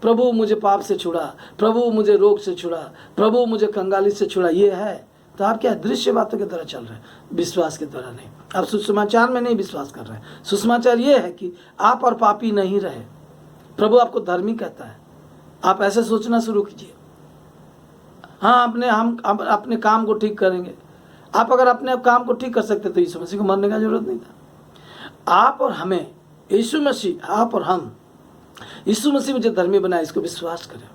प्रभु मुझे पाप से छुड़ा, प्रभु मुझे रोग से छुड़ा, प्रभु मुझे कंगाली से छुड़ा, ये है तो आप क्या दृश्य बातों की तरह चल रहे हैं, विश्वास के द्वारा नहीं। आप सुसमाचार में नहीं विश्वास कर रहे हैं। सुसमाचार ये है कि आप और पापी नहीं रहे। प्रभु आपको धर्मी कहता है। आप ऐसे सोचना शुरू कीजिए, हाँ हम अपने काम को ठीक करेंगे। आप अगर अपने काम को ठीक कर सकते तो यीशु मसीह को मरने का जरूरत नहीं था। आप और हमें, यीशु मसीह, आप और हम, यीशु मसीह मुझे धर्मी बनाए, इसको विश्वास करें।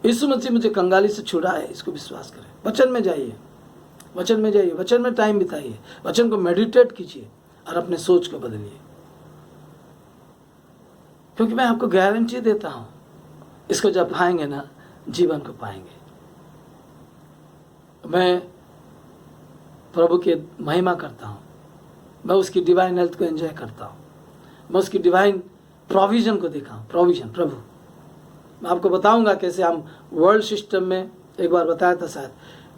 यीशु मसीह मुझे कंगाली से छुड़ाए, इसको विश्वास करें। वचन में जाइए, वचन में जाइए, वचन में टाइम बिताइए, वचन को मेडिटेट कीजिए और अपने सोच को बदलिए। क्योंकि मैं आपको गारंटी देता हूं, इसको जब पाएंगे ना, जीवन को पाएंगे। मैं प्रभु की महिमा करता हूं, मैं उसकी डिवाइन हेल्थ को एंजॉय करता हूं, मैं उसकी डिवाइन प्रोविजन को देखा हूं। प्रोविजन, प्रभु, मैं आपको बताऊंगा कैसे हम वर्ल्ड सिस्टम में, एक बार बताया था शायद,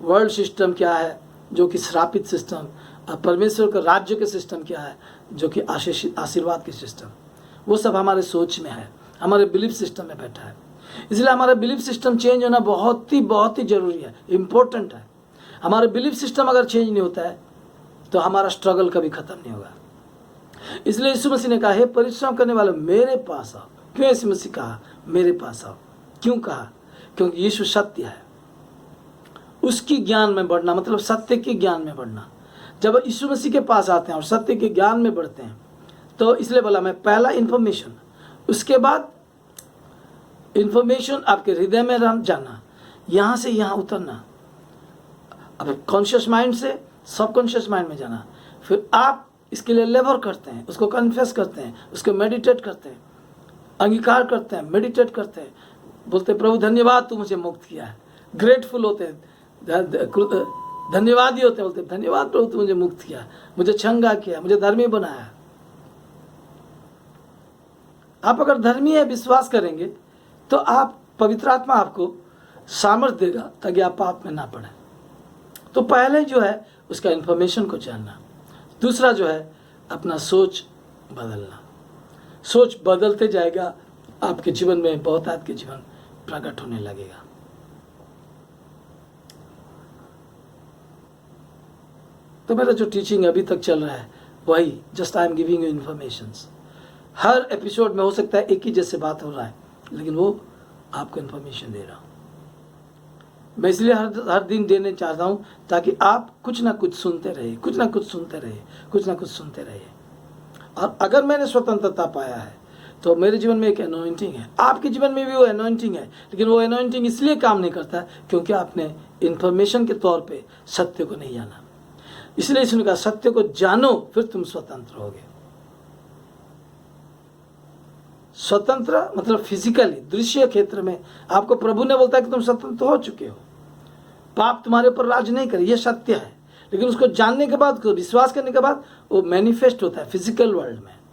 वर्ल्ड सिस्टम क्या है जो कि श्रापित सिस्टम, और परमेश्वर के राज्य के सिस्टम क्या है जो कि आशीर्वाद के सिस्टम, वो सब हमारे सोच में है, हमारे बिलीफ सिस्टम में बैठा है। इसलिए हमारा बिलीफ सिस्टम चेंज होना बहुत ही जरूरी है, इम्पोर्टेंट है। हमारा बिलीफ सिस्टम अगर चेंज नहीं होता है तो हमारा स्ट्रगल कभी खत्म नहीं होगा। इसलिए यीशु मसीह ने कहा, हे परिश्रम करने वाले मेरे पास आओ। क्यों यीशु मसीह कहा मेरे पास आओ? क्यों कहा? क्योंकि यीशु सत्य है। उसकी ज्ञान में बढ़ना मतलब सत्य के ज्ञान में बढ़ना। जब यीशु मसीह के पास आते हैं और सत्य के ज्ञान में बढ़ते हैं, तो इसलिए बोला मैं, पहला इन्फॉर्मेशन, उसके बाद इन्फॉर्मेशन आपके हृदय में जाना, यहाँ से यहाँ उतरना, अब कॉन्शियस माइंड से सबकॉन्शियस माइंड में जाना, फिर आप इसके लिए लेबर करते हैं, उसको कन्फेस करते हैं, उसको मेडिटेट करते हैं, अंगीकार करते हैं, मेडिटेट करते हैं, बोलते हैं प्रभु धन्यवाद तू मुझे मुक्त किया है, ग्रेटफुल होते हैं, धन्यवादी होते हैं, बोलते हैं धन्यवाद प्रभु तू मुझे मुक्त किया, मुझे चंगा किया, मुझे धर्मी बनाया। आप अगर धर्मी है, विश्वास करेंगे तो आप पवित्र आत्मा आपको सामर्थ्य देगा ताकि आप पाप में ना पड़े। तो पहले जो है उसका इन्फॉर्मेशन को जानना, दूसरा जो है अपना सोच बदलना। सोच बदलते जाएगा, आपके जीवन में बहुत आपके जीवन प्रकट होने लगेगा। तो मेरा जो टीचिंग अभी तक चल रहा है वही, just I am giving you informations. Her episode में हो सकता है एक ही जैसे बात हो रहा है, लेकिन वो आपको इन्फॉर्मेशन दे रहा हूँ। मैं इसलिए हर दिन देने चाहता हूँ ताकि आप कुछ ना कुछ सुनते रहे, कुछ ना कुछ सुनते रहे, कुछ ना कुछ सुनते रहे। और अगर मैंने स्वतंत्रता पाया है तो मेरे जीवन में एक एनॉइंटिंग है, आपके जीवन में भी वो एनॉइंटिंग है, लेकिन वो एनॉइंटिंग इसलिए काम नहीं करता क्योंकि आपने इन्फॉर्मेशन के तौर पे सत्य को नहीं जाना। इसलिए इसने कहा सत्य को जानो फिर तुम स्वतंत्र होगे। स्वतंत्र मतलब फिजिकली, दृश्य क्षेत्र में आपको प्रभु ने बोलता है कि तुम स्वतंत्र हो चुके हो, पाप तुम्हारे ऊपर राज नहीं करे, ये सत्य है। लेकिन उसको जानने के बाद, विश्वास करने के बाद वो मैनिफेस्ट होता है फिजिकल वर्ल्ड में।